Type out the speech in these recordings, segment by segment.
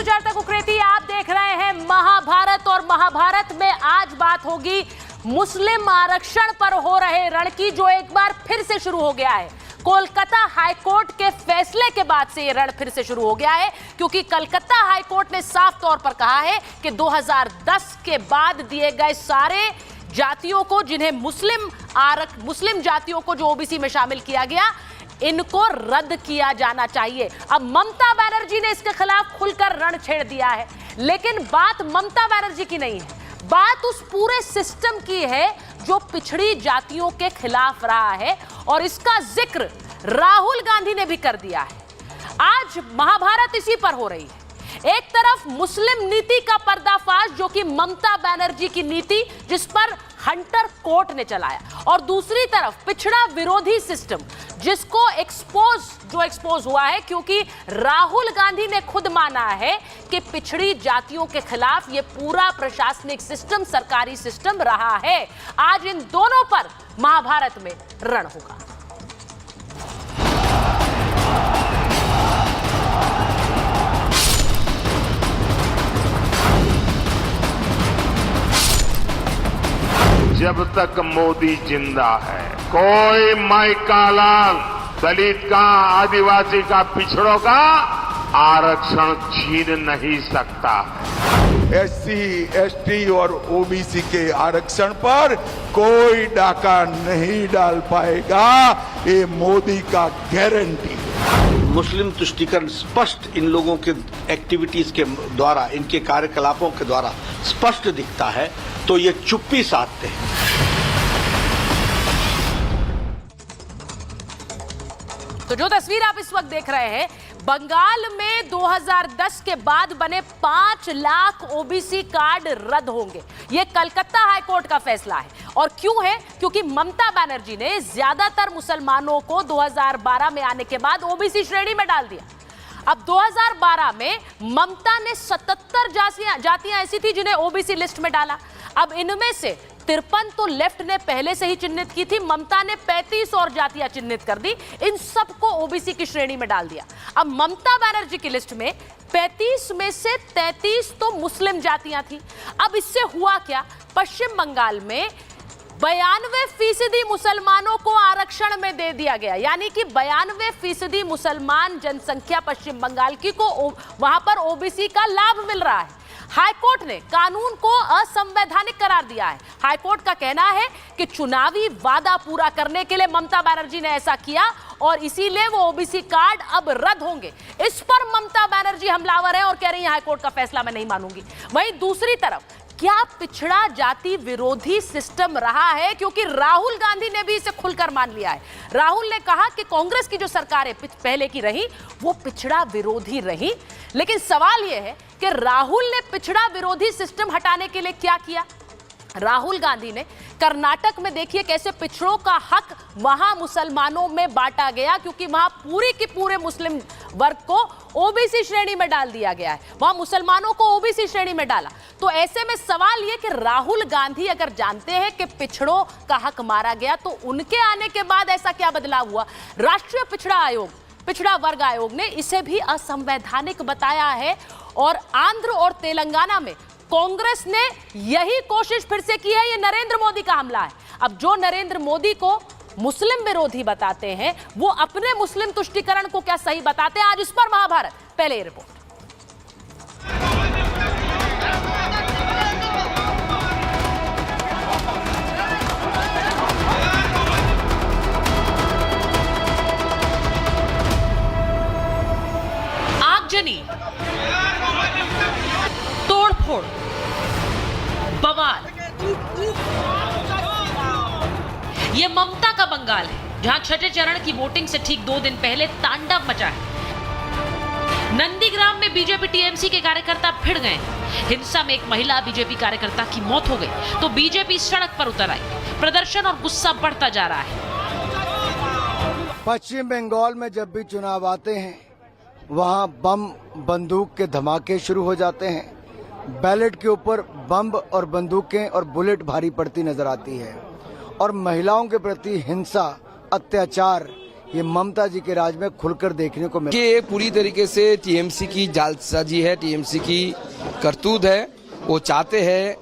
सुचार तक उक्रेती, आप देख रहे हैं महाभारत और महाभारत में आज बात होगी मुस्लिम आरक्षण पर हो रहे रण की, जो एक बार फिर से शुरू हो गया है। कोलकाता हाईकोर्ट के फैसले के बाद से यह रण फिर से शुरू हो गया है, क्योंकि कलकत्ता हाईकोर्ट ने साफ तौर पर कहा है कि 2010 के बाद दिए गए सारे जातियों को, जिन्हें मुस्लिम जातियों को जो ओबीसी में शामिल किया गया, इनको रद्द किया जाना चाहिए। अब ममता बनर्जी ने इसके खिलाफ खुलकर रण छेड़ दिया है, लेकिन बात ममता बनर्जी की नहीं है, बात उस पूरे सिस्टम की है जो पिछड़ी जातियों के खिलाफ रहा है, और इसका जिक्र राहुल गांधी ने भी कर दिया है। आज महाभारत इसी पर हो रही है। एक तरफ मुस्लिम नीति का पर्दाफाश, जो कि ममता बनर्जी की नीति, जिस पर हंटर कोर्ट ने चलाया, और दूसरी तरफ पिछड़ा विरोधी सिस्टम, जिसको एक्सपोज हुआ है, क्योंकि राहुल गांधी ने खुद माना है कि पिछड़ी जातियों के खिलाफ यह पूरा प्रशासनिक सिस्टम, सरकारी सिस्टम रहा है। आज इन दोनों पर महाभारत में रण होगा। जब तक मोदी जिंदा है, कोई माई का लाल, दलित का, आदिवासी का, पिछड़ों का आरक्षण छीन नहीं सकता। एससी, एसटी और ओबीसी के आरक्षण पर कोई डाका नहीं डाल पाएगा, ये मोदी का गारंटी है। मुस्लिम तुष्टीकरण स्पष्ट इन लोगों के एक्टिविटीज के द्वारा, इनके कार्यकलापों के द्वारा स्पष्ट दिखता है, तो ये चुप्पी साधते हैं। तो जो तस्वीर आप इस वक्त देख रहे हैं, बंगाल में 2010 के बाद बने 5 लाख ओबीसी कार्ड रद्द होंगे। यह कलकत्ता हाईकोर्ट का फैसला है। और क्यों है? क्योंकि ममता बनर्जी ने ज्यादातर मुसलमानों को 2012 में आने के बाद ओबीसी श्रेणी में डाल दिया। अब 2012 में ममता ने 77 जातियां ऐसी थी जिन्हें ओबीसी लिस्ट में डाला। अब इनमें से 53 तो लेफ्ट ने पहले से ही चिन्हित की थी, ममता ने 35 और जातियां चिन्हित कर दी, इन सबको ओबीसी की श्रेणी में डाल दिया। अब ममता बनर्जी की लिस्ट में 35 में से 33 तो मुस्लिम जातियां थी। अब इससे हुआ क्या? पश्चिम बंगाल में 92% मुसलमानों को आरक्षण में दे दिया गया, यानी कि 92% मुसलमान जनसंख्या पश्चिम बंगाल की को वहां पर ओबीसी का लाभ मिल रहा है। हाईकोर्ट ने कानून को असंवैधानिक करार दिया है। हाईकोर्ट का कहना है कि चुनावी वादा पूरा करने के लिए ममता बनर्जी ने ऐसा किया, और इसीलिए वो ओबीसी कार्ड अब रद्द होंगे। इस पर ममता बनर्जी हमलावर है और कह रही है हाईकोर्ट का फैसला मैं नहीं मानूंगी। वहीं दूसरी तरफ क्या पिछड़ा जाति विरोधी सिस्टम रहा है? क्योंकि राहुल गांधी ने भी इसे खुलकर मान लिया है। राहुल ने कहा कि कांग्रेस की जो सरकारें पहले की रही वो पिछड़ा विरोधी रही, लेकिन सवाल यह है कि राहुल ने पिछड़ा विरोधी सिस्टम हटाने के लिए क्या किया? राहुल गांधी ने कर्नाटक में देखिए कैसे पिछड़ों का हक वहां मुसलमानों में बांटा गया, क्योंकि वहां पूरी की पूरे मुस्लिम वर्ग को ओबीसी श्रेणी में डाल दिया गया है, वहां मुसलमानों को ओबीसी श्रेणी में डाला। तो ऐसे में सवाल यह कि राहुल गांधी अगर जानते हैं कि पिछड़ों का हक मारा गया, तो उनके आने के बाद ऐसा क्या बदलाव हुआ? राष्ट्रीय पिछड़ा आयोग, पिछड़ा वर्ग आयोग ने इसे भी असंवैधानिक बताया है, और आंध्र और तेलंगाना में कांग्रेस ने यही कोशिश फिर से की है। ये नरेंद्र मोदी का हमला है। अब जो नरेंद्र मोदी को मुस्लिम विरोधी बताते हैं, वो अपने मुस्लिम तुष्टीकरण को क्या सही बताते हैं? आज इस पर महाभारत, पहले ये रिपोर्ट। आगजनी, तोड़फोड़, बवाल, यह ममता का बंगाल है, जहां छठे चरण की वोटिंग से ठीक 2 दिन पहले तांडव मचा है। नंदीग्राम में बीजेपी टीएमसी के कार्यकर्ता भिड़ गए। हिंसा में एक महिला बीजेपी कार्यकर्ता की मौत हो गई, तो बीजेपी सड़क पर उतर आई। प्रदर्शन और गुस्सा बढ़ता जा रहा है। पश्चिम बंगाल में जब भी चुनाव आते हैं, वहां बम बंदूक के धमाके शुरू हो जाते हैं। बैलेट के ऊपर बम और बंदूकें और बुलेट भारी पड़ती नजर आती है, और महिलाओं के प्रति हिंसा, अत्याचार, ये ममता जी के राज में खुलकर देखने को मिला। ये पूरी तरीके से टीएमसी की जालसाजी है, टीएमसी की करतूत है। वो चाहते हैं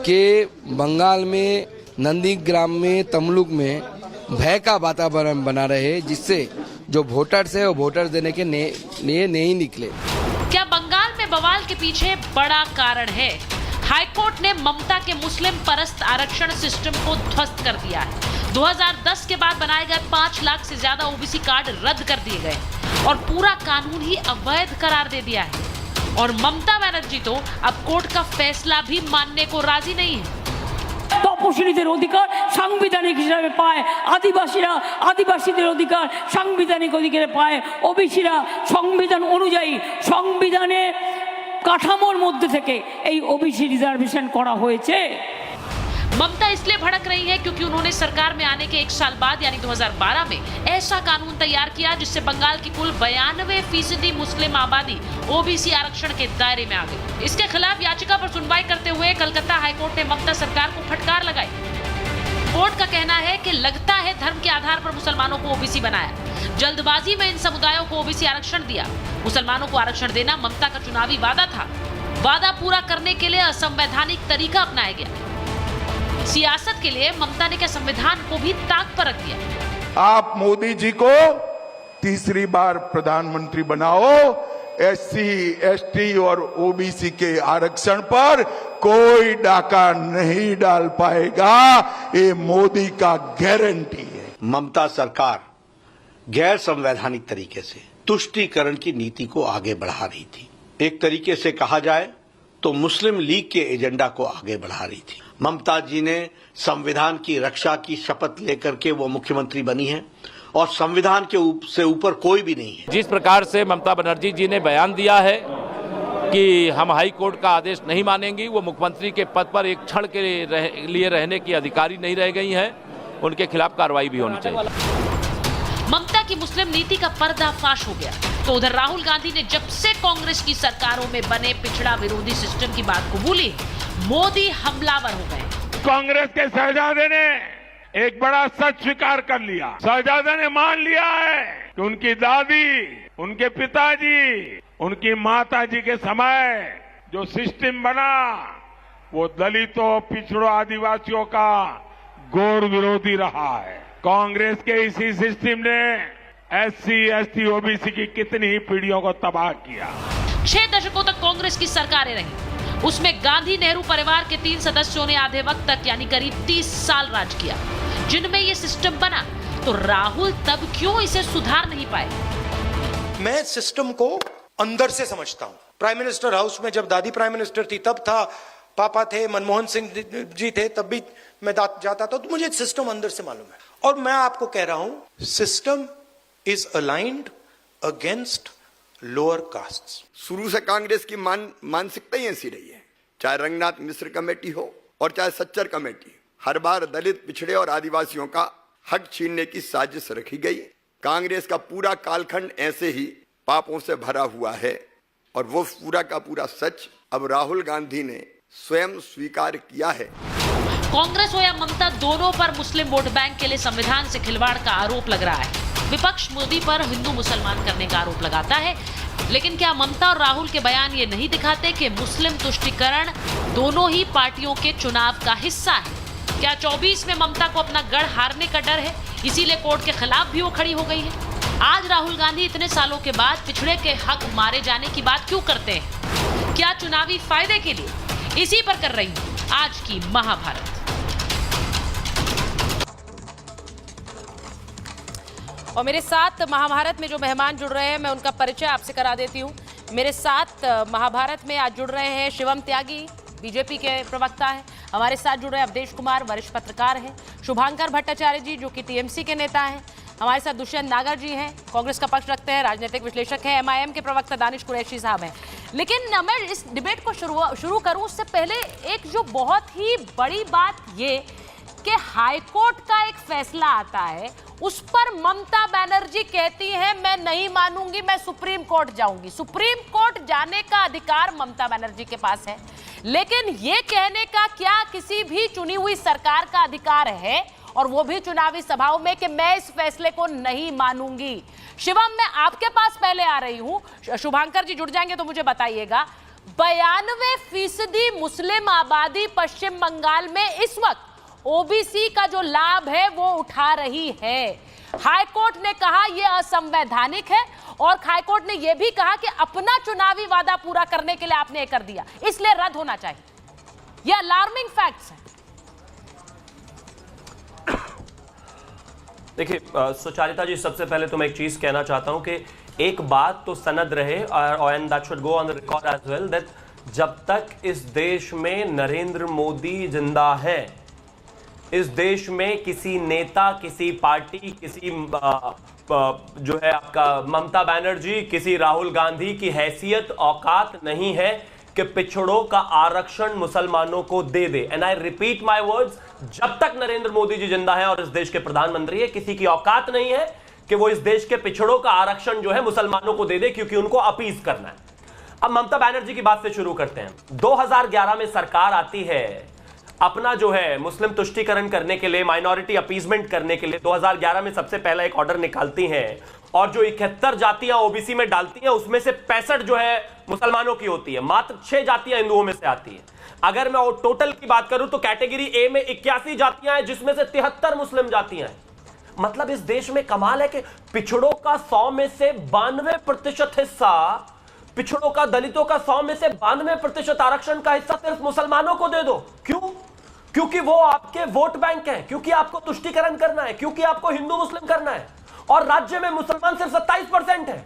कि बंगाल में नंदीग्राम में तमलुक में भय का वातावरण बना रहे, जिससे जो वोटर्स है वो वोटर्स देने के लिए नहीं निकले। क्या बंगाल में बवाल के पीछे बड़ा कारण है? हाईकोर्ट ने ममता के मुस्लिम परस्त आरक्षण सिस्टम को ध्वस्त कर दिया है। 2010 के बाद बनाए गए 5 लाख से ज्यादा ओबीसी कार्ड रद्द कर दिए गए और पूरा कानून ही अवैध करार दे दिया है। और ममता बनर्जी तो अब कोर्ट का फैसला भी मानने को राजी नहीं है। তপশিলীদের অধিকার সাংবিধানিক হিসাবে পায়, আদিবাসীরা আদিবাসীদের অধিকার সাংবিধানিক অধিকারে পায়, ওবিসিরা সংবিধান অনুযায়ী সংবিধানে কাঠামোর মধ্যে থেকে এই ওবিসি রিজার্ভেশন করা হয়েছে। ममता इसलिए भड़क रही है क्योंकि उन्होंने सरकार में आने के 1 साल बाद यानी 2012 में ऐसा कानून तैयार किया जिससे बंगाल की कुल 92% मुस्लिम आबादी ओबीसी आरक्षण के दायरे में आ गई। इसके खिलाफ याचिका पर सुनवाई करते हुए कलकत्ता हाईकोर्ट ने ममता सरकार को फटकार लगाई। कोर्ट का कहना है कि लगता है धर्म के आधार पर मुसलमानों को ओबीसी बनाया, जल्दबाजी में इन समुदायों को ओबीसी आरक्षण दिया। मुसलमानों को आरक्षण देना ममता का चुनावी वादा था। वादा पूरा करने के लिए असंवैधानिक तरीका अपनाया गया। सियासत के लिए ममता ने क्या संविधान को भी ताक पर रख दिया? आप मोदी जी को तीसरी बार प्रधानमंत्री बनाओ, एससी, एसटी और ओबीसी के आरक्षण पर कोई डाका नहीं डाल पाएगा, ये मोदी का गारंटी है। ममता सरकार गैर संवैधानिक तरीके से तुष्टीकरण की नीति को आगे बढ़ा रही थी। एक तरीके से कहा जाए तो मुस्लिम लीग के एजेंडा को आगे बढ़ा रही थी। ममता जी ने संविधान की रक्षा की शपथ लेकर के वो मुख्यमंत्री बनी है और संविधान के से ऊपर कोई भी नहीं है। जिस प्रकार से ममता बनर्जी जी ने बयान दिया है कि हम हाई कोर्ट का आदेश नहीं मानेंगी, वो मुख्यमंत्री के पद पर एक क्षण के लिए रहने की अधिकारी नहीं रह गई हैं, उनके खिलाफ कार्रवाई भी होनी चाहिए। ममता की मुस्लिम नीति का पर्दाफाश हो गया तो उधर राहुल गांधी ने जब से कांग्रेस की सरकारों में बने पिछड़ा विरोधी सिस्टम की बात कबूली, मोदी हमलावर हो गए। कांग्रेस के शहजादे ने एक बड़ा सच स्वीकार कर लिया। शहजादे ने मान लिया है कि उनकी दादी, उनके पिताजी, उनकी माताजी के समय जो सिस्टम बना वो दलितों, पिछड़ों, आदिवासियों का घोर विरोधी रहा है। कांग्रेस के इसी सिस्टम ने एससी, एसटी, ओबीसी की कितनी ही पीढ़ियों को तबाह किया। 6 दशकों तक कांग्रेस की सरकारें रही, उसमें गांधी नेहरू परिवार के 3 सदस्यों ने आधे वक्त तक यानी करीब 30 साल राज किया, जिनमें ये सिस्टम बना। तो राहुल तब क्यों इसे सुधार नहीं पाए? मैं सिस्टम को अंदर से समझता हूं। प्राइम मिनिस्टर हाउस में जब दादी प्राइम मिनिस्टर थी तब था, पापा थे, मनमोहन सिंह जी थे तब भी मैं जाता था, तो मुझे सिस्टम अंदर से मालूम है। और मैं आपको कह रहा हूं, system is aligned against lower castes. शुरू से कांग्रेस की मानसिकता ही ऐसी रही है, चाहे रंगनाथ मिश्र कमेटी हो और चाहे सच्चर कमेटी, हर बार दलित, पिछड़े और आदिवासियों का हक छीनने की साजिश रखी गई। कांग्रेस का पूरा कालखंड ऐसे ही पापों से भरा हुआ है और वो पूरा का पूरा सच अब राहुल गांधी ने स्वयं स्वीकार किया है। कांग्रेस हो या ममता, दोनों पर मुस्लिम वोट बैंक के लिए संविधान से खिलवाड़ का आरोप लग रहा है। विपक्ष मोदी पर हिंदू मुसलमान करने का आरोप लगाता है, लेकिन क्या ममता और राहुल के बयान ये नहीं दिखाते कि मुस्लिम तुष्टीकरण दोनों ही पार्टियों के चुनाव का हिस्सा है? क्या 24 में ममता को अपना गढ़ हारने का डर है, इसीलिए कोर्ट के खिलाफ भी वो खड़ी हो गई है? आज राहुल गांधी इतने सालों के बाद पिछड़े के हक मारे जाने की बात क्यों करते हैं? क्या चुनावी फायदे के लिए? इसी पर कर रही हूं आज की महाभारत। और मेरे साथ महाभारत में जो मेहमान जुड़ रहे हैं, मैं उनका परिचय आपसे करा देती हूँ। मेरे साथ महाभारत में आज जुड़ रहे हैं शिवम त्यागी, बीजेपी के प्रवक्ता हैं। हमारे साथ जुड़ रहे हैं अवधेश कुमार, वरिष्ठ पत्रकार हैं। शुभांकर भट्टाचार्य जी, जो कि टीएमसी के नेता हैं। हमारे साथ दुष्यंत नागर जी हैं, कांग्रेस का पक्ष रखते हैं, राजनीतिक विश्लेषक हैं। एमआईएम के प्रवक्ता दानिश कुरैशी साहब हैं। लेकिन मैं इस डिबेट को शुरू करूं उससे पहले एक जो बहुत ही बड़ी बात ये कि हाईकोर्ट का एक फैसला आता है, उस पर ममता बनर्जी कहती है मैं नहीं मानूंगी, मैं सुप्रीम कोर्ट जाऊंगी। सुप्रीम कोर्ट जाने का अधिकार ममता बनर्जी के पास है, लेकिन ये कहने का क्या किसी भी चुनी हुई सरकार का अधिकार है? और वो भी चुनावी सभाओं में कि मैं इस फैसले को नहीं मानूंगी। शिवम, मैं आपके पास पहले आ रही हूं, शुभांकर जी जुड़ जाएंगे तो मुझे बताइएगा। 92% मुस्लिम आबादी पश्चिम बंगाल में इस वक्त ओबीसी का जो लाभ है वो उठा रही है। हाईकोर्ट ने कहा यह असंवैधानिक है और हाईकोर्ट ने यह भी कहा कि अपना चुनावी वादा पूरा करने के लिए आपने कर दिया, इसलिए रद्द होना चाहिए। यह अलार्मिंग फैक्ट्स है। देखिए सुचारिता जी, सबसे पहले तो मैं एक चीज कहना चाहता हूं कि एक बात तो सनद रहे और and that should go on the record as well, that जब तक इस देश में नरेंद्र मोदी जिंदा है, इस देश में किसी नेता, किसी पार्टी, किसी जो है आपका ममता बनर्जी, किसी राहुल गांधी की हैसियत औकात नहीं है कि पिछड़ों का आरक्षण मुसलमानों को दे दे। And I repeat my words, जब तक नरेंद्र मोदी जी जिंदा है और इस देश के प्रधानमंत्री है, किसी की औकात नहीं है कि वो इस देश के पिछड़ों का आरक्षण जो है मुसलमानों को दे दे, क्योंकि उनको अपीज करना है। अब ममता बनर्जी की बात से शुरू करते हैं। 2011 में सरकार आती है, अपना जो है मुस्लिम तुष्टीकरण करने के लिए, माइनॉरिटी अपीजमेंट करने के लिए 2011 में सबसे पहला एक ऑर्डर निकालती हैं और जो 71 जातियां ओबीसी में डालती हैं उसमें से 65 जो है मुसलमानों की होती है, मात्र 6 जातियां हिंदुओं में से आती है। अगर मैं टोटल की बात करूं तो कैटेगरी ए में 81 जातियां हैं जिसमें से 73 मुस्लिम जातियां हैं। मतलब इस देश में कमाल है कि पिछड़ों का 100 में से 92% हिस्सा, पिछड़ों का, दलितों का 100 में से 92% आरक्षण का हिस्सा सिर्फ मुसलमानों को दे दो। क्यों? क्योंकि वो आपके वोट बैंक हैं, क्योंकि आपको तुष्टीकरण करना है, क्योंकि आपको हिंदू मुस्लिम करना है। और राज्य में मुसलमान सिर्फ 27% है,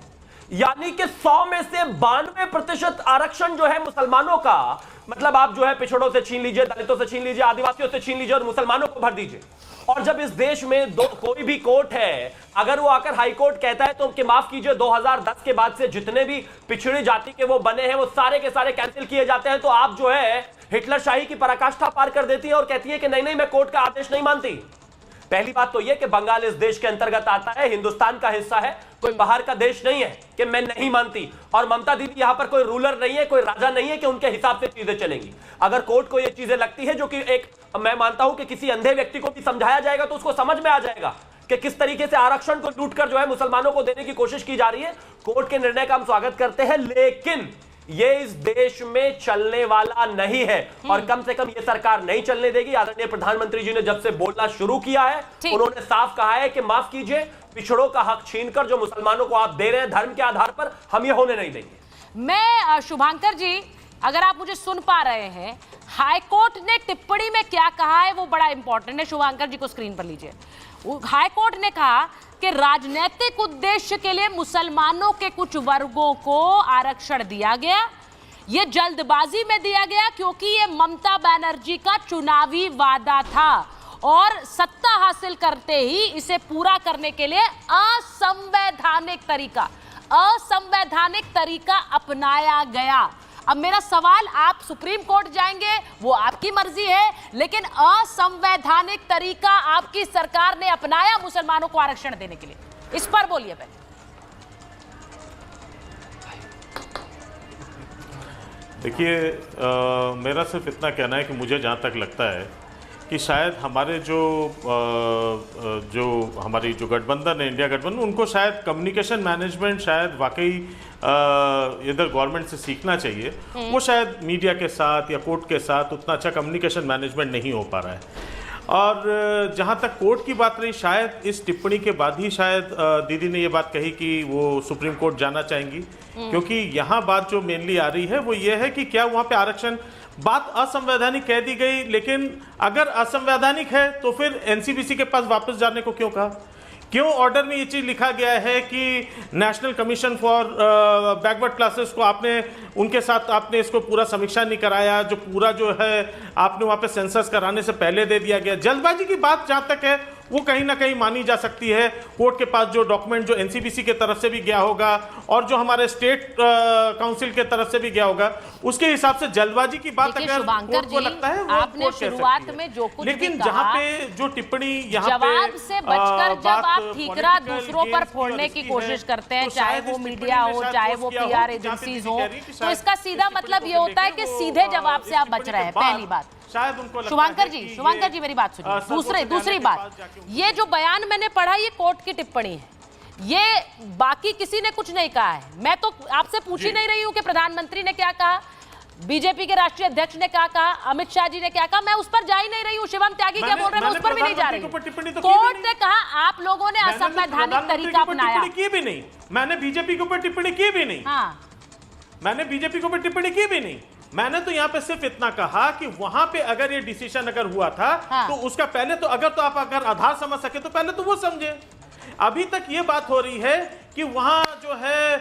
यानी कि 100 में से 92% आरक्षण जो है मुसलमानों का, मतलब आप जो है पिछड़ों से छीन लीजिए, दलितों से छीन लीजिए, आदिवासियों से छीन लीजिए और मुसलमानों को भर दीजिए। और जब इस देश में कोई भी कोर्ट है, अगर वो आकर हाई कोर्ट कहता है तो कि माफ कीजिए 2010 के बाद से जितने भी पिछड़ी जाति के वो बने हैं वो सारे के सारे कैंसिल किए जाते हैं, तो आप जो है हिटलर शाही की पराकाष्ठा पार कर देती है और कहती है कि नहीं नहीं मैं कोर्ट का आदेश नहीं मानती। पहली बात तो यह कि बंगाल इस देश के अंतर्गत आता है, हिंदुस्तान का हिस्सा है, कोई बाहर का देश नहीं है कि मैं नहीं मानती। और ममता दीदी यहां पर कोई रूलर नहीं है, कोई राजा नहीं है कि उनके हिसाब से चीजें चलेंगी। अगर कोर्ट को ये चीजें लगती है जो कि एक, मैं मानता हूं कि किसी अंधे व्यक्ति को भी समझाया जाएगा तो उसको समझ में आ जाएगा कि किस तरीके से आरक्षण को लूटकर जो है मुसलमानों को देने की कोशिश की जा रही है। कोर्ट के निर्णय का हम स्वागत करते हैं, लेकिन ये इस देश में चलने वाला नहीं है और कम से कम ये सरकार नहीं चलने देगी। आदरणीय प्रधानमंत्री जी ने जब से बोलना शुरू किया है उन्होंने साफ कहा है कि माफ कीजिए, पिछड़ों का हक छीनकर जो मुसलमानों को आप दे रहे हैं धर्म के आधार पर, हम ये होने नहीं देंगे। मैं शुभांकर जी, अगर आप मुझे सुन पा रहे हैं, हाईकोर्ट ने टिप्पणी में क्या कहा है वो बड़ा इंपॉर्टेंट है। शुभांकर जी को स्क्रीन पर लीजिए। हाईकोर्ट ने कहा कि राजनीतिक उद्देश्य के लिए मुसलमानों के कुछ वर्गों को आरक्षण दिया गया, यह जल्दबाजी में दिया गया क्योंकि यह ममता बनर्जी का चुनावी वादा था और सत्ता हासिल करते ही इसे पूरा करने के लिए असंवैधानिक तरीका अपनाया गया। अब मेरा सवाल, आप सुप्रीम कोर्ट जाएंगे वो आपकी मर्जी है, लेकिन असंवैधानिक तरीका आपकी सरकार ने अपनाया मुसलमानों को आरक्षण देने के लिए, इस पर बोलिए पहले। देखिए, मेरा सिर्फ इतना कहना है कि मुझे जहाँ तक लगता है कि शायद हमारे हमारी जो गठबंधन है, इंडिया गठबंधन, उनको शायद कम्युनिकेशन मैनेजमेंट शायद वाकई इधर गवर्नमेंट से सीखना चाहिए। वो शायद मीडिया के साथ या कोर्ट के साथ उतना अच्छा कम्युनिकेशन मैनेजमेंट नहीं हो पा रहा है। और जहाँ तक कोर्ट की बात रही, शायद इस टिप्पणी के बाद ही शायद दीदी ने ये बात कही कि वो सुप्रीम कोर्ट जाना चाहेंगी, क्योंकि यहाँ बात जो मेनली आ रही है वो ये है कि क्या वहाँ पे आरक्षण, बात असंवैधानिक कह दी गई, लेकिन अगर असंवैधानिक है तो फिर एनसीबीसी के पास वापस जाने को क्यों कहा? क्यों ऑर्डर में ये चीज लिखा गया है कि national commission for backward classes को आपने, उनके साथ आपने इसको पूरा समीक्षा नहीं कराया, जो पूरा जो है आपने वहाँ पे सेंसस कराने से पहले दे दिया गया। जल्दबाजी की बात जहाँ तक है वो कहीं ना कहीं मानी जा सकती है। कोर्ट के पास जो डॉक्यूमेंट जो एनसीबीसी के तरफ से भी गया होगा और जो हमारे स्टेट काउंसिल के तरफ से भी गया होगा, उसके हिसाब से जल्दबाजी की बात अगर कोर्ट को लगता है वो आपने शुरुआत में जो कुछ लेकिन जहाँ पे जो टिप्पणी यहाँ जवाब से बचकर जब आप ठीकरा दूसरों पर फोड़ने की कोशिश करते हैं, चाहे वो मीडिया हो, चाहे वो पीआर एजेंसीज हो, तो इसका सीधा मतलब ये होता है कि सीधे जवाब से आप बच रहे हैं। पहली बात। शायद उनको लगता शुभांकर है जी, कि शुभांकर ये, जी मेरी बात सुनिए। सर्वोच्च दूसरी न्यायालय के बात, पास जाके ये जो बयान मैंने पढ़ा ये कोर्ट की टिप्पणी है, ये बाकी किसी ने कुछ नहीं कहा है। मैं तो आपसे पूछ ही नहीं रही हूं कि प्रधानमंत्री ने क्या कहा, बीजेपी के राष्ट्रीय अध्यक्ष ने क्या कहा, अमित शाह जी ने क्या कहा, मैं उस पर जा ही नहीं रही हूँ। शिवम त्यागी क्या बोल रहे हैं मैं उस पर भी नहीं जा रही हूँ। कोर्ट ने कहा आप लोगों ने असंवैधानिक तरीका अपनाया। की भी नहीं, मैंने बीजेपी के ऊपर टिप्पणी की भी नहीं। हाँ, मैंने बीजेपी के ऊपर टिप्पणी की भी नहीं। मैंने तो यहाँ पे सिर्फ इतना कहा कि वहां पे अगर ये डिसीजन अगर हुआ था हाँ। तो उसका पहले तो अगर तो आप अगर आधार समझ सके तो पहले तो वो समझे। अभी तक ये बात हो रही है कि वहां जो है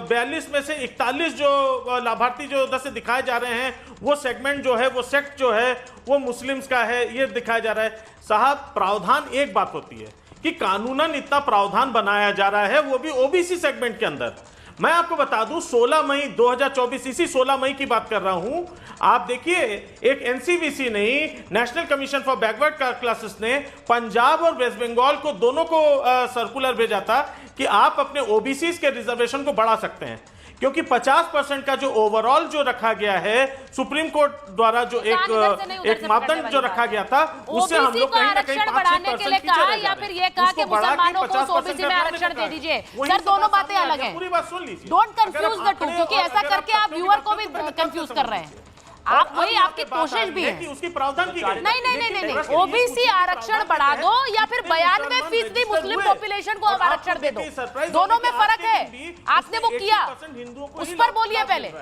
42 में से 41 जो लाभार्थी जो उधर से दिखाए जा रहे हैं वो सेगमेंट जो है वो सेक्ट जो है वो मुस्लिम्स का है, ये दिखाया जा रहा है। साहब प्रावधान एक बात होती है कि कानूनन इतना प्रावधान बनाया जा रहा है वो भी ओबीसी सेगमेंट के अंदर। मैं आपको बता दूं 16 मई 2024, इसी 16 मई की बात कर रहा हूं, आप देखिए एक एनसीवीसी ने, national commission for backward classes ने पंजाब और वेस्ट बंगाल को दोनों को सर्कुलर भेजा था कि आप अपने ओबीसी के रिजर्वेशन को बढ़ा सकते हैं, क्योंकि 50% का जो ओवरऑल जो रखा गया है सुप्रीम कोर्ट द्वारा जो एक मापदंड जो रखा गया था उससे हम लोग कहीं ना कहीं बढ़ाने के लिए कहा या फिर ये कहा कि मुसलमानों को ओबीसी में आरक्षण दे दीजिए। सर दोनों बातें अलग हैं, पूरी बात सुन लीजिए, डोंट कंफ्यूज द टू, क्योंकि ऐसा करके आप व्यूअर को भी कंफ्यूज कर रहे हैं। आप वही आपकी कोशिश भी है कि उसकी प्रावधान की गई। नहीं, ओबीसी आरक्षण बढ़ा दो या फिर 92% मुस्लिम पॉपुलेशन को आरक्षण दे दो, दोनों में फर्क है। आपने वो किया, उस पर बोलिए पहले।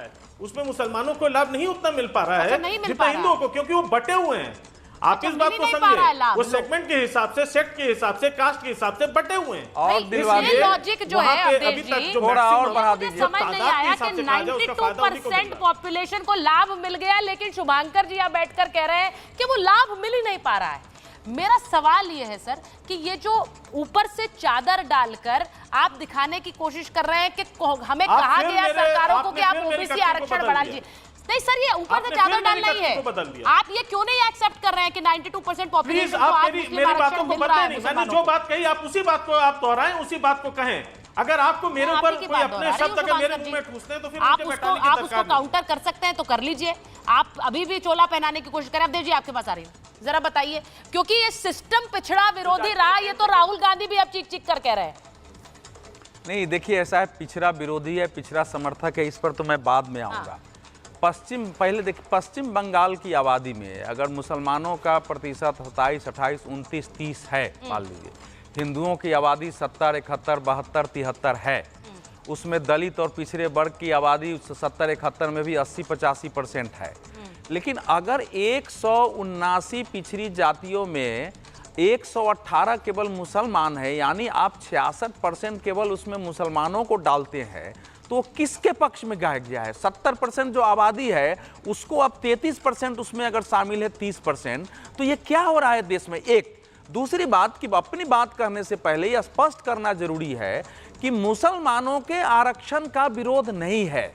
उसमें मुसलमानों को लाभ नहीं उतना मिल पा रहा है नहीं मिल जितना पा हिंदुओं को, क्योंकि वो बटे हुए हैं। आप इस बात को समझिए, वो सेगमेंट के हिसाब से, सेक्ट के हिसाब से, कास्ट के हिसाब से बटे हुए हैं। और लॉजिक जो है अवधेश जी, थोड़ा और बढ़ा दीजिए। समझ नहीं आया कि 92% पॉपुलेशन को लाभ मिल गया, लेकिन शुभांकर जी यहाँ बैठकर कह रहे हैं कि वो लाभ मिल ही नहीं पा रहा है। मेरा सवाल ये है सर कि ये जो ऊपर से चादर डालकर आप दिखाने की कोशिश कर रहे हैं कि हमें कहा गया सरकारों को कि आप ओबीसी आरक्षण बढ़ा लीजिए। नहीं सर, ये ऊपर से चादर डालना ही है। आप ये क्यों नहीं एक्सेप्ट कर रहे हैं कि 92% पॉपुलेशन को आज मुस्लिम आरक्षण मिल रहा है? मैंने जो बात कही आप उसी बात को आप दोहराएं, उसी बात को कहें। अगर आपको मेरे ऊपर कोई अपने शब्द अगर मेरे मुंह में ठूसते हैं तो फिर आप उसको काउंटर कर सकते हैं तो कर लीजिए। आप अभी भी चोला पहनाने की कोशिश करें। अब देखिए आपके पास आ रही है, जरा बताइए, क्योंकि ये सिस्टम पिछड़ा विरोधी रहा, ये तो राहुल गांधी भी अब चीख चीख कर कह रहे हैं। नहीं देखिए, ऐसा है, पिछड़ा विरोधी है, पिछड़ा समर्थक है, इस पर तो मैं बाद में आऊंगा। पहले देखिए, पश्चिम बंगाल की आबादी में अगर मुसलमानों का प्रतिशत 27, 28, 29, 30 है, मान लीजिए, हिंदुओं की आबादी 70, 71, 72, 73 है, उसमें दलित और पिछड़े वर्ग की आबादी 70, 71 में भी 80-85% है। लेकिन अगर 179 पिछड़ी जातियों में 118 केवल मुसलमान है, यानी आप 66% केवल उसमें मुसलमानों को डालते हैं, तो किसके पक्ष में गाया गया है? 70% जो आबादी है उसको अब 33% उसमें अगर शामिल है, 30%, तो ये क्या हो रहा है देश में? एक दूसरी बात कि अपनी बात करने से पहले यह स्पष्ट करना जरूरी है कि मुसलमानों के आरक्षण का विरोध नहीं है।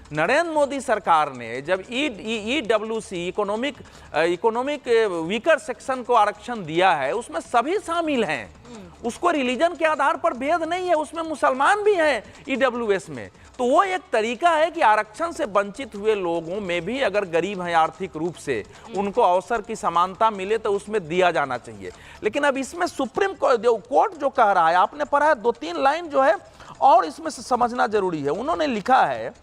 नरेंद्र मोदी सरकार ने जब EWC इकोनॉमिक वीकर सेक्शन को आरक्षण दिया है, उसमें सभी शामिल हैं, उसको रिलीजन के आधार पर भेद नहीं है, उसमें मुसलमान भी हैं EWS में। तो वो एक तरीका है कि आरक्षण से वंचित हुए लोगों में भी अगर गरीब हैं आर्थिक रूप से, उनको अवसर की समानता मिले तो उसमें दिया जाना चाहिए। लेकिन अब इसमें सुप्रीम कोर्ट जो कह रहा है, आपने पढ़ा है 2-3 लाइन जो है और इसमें से समझना जरूरी है। उन्होंने लिखा है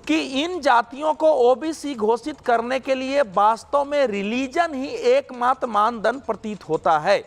कि इन जातियों को ओबीसी घोषित करने के लिए वास्तव में रिलीजन ही एकमात्र मानदंड प्रतीत होता है।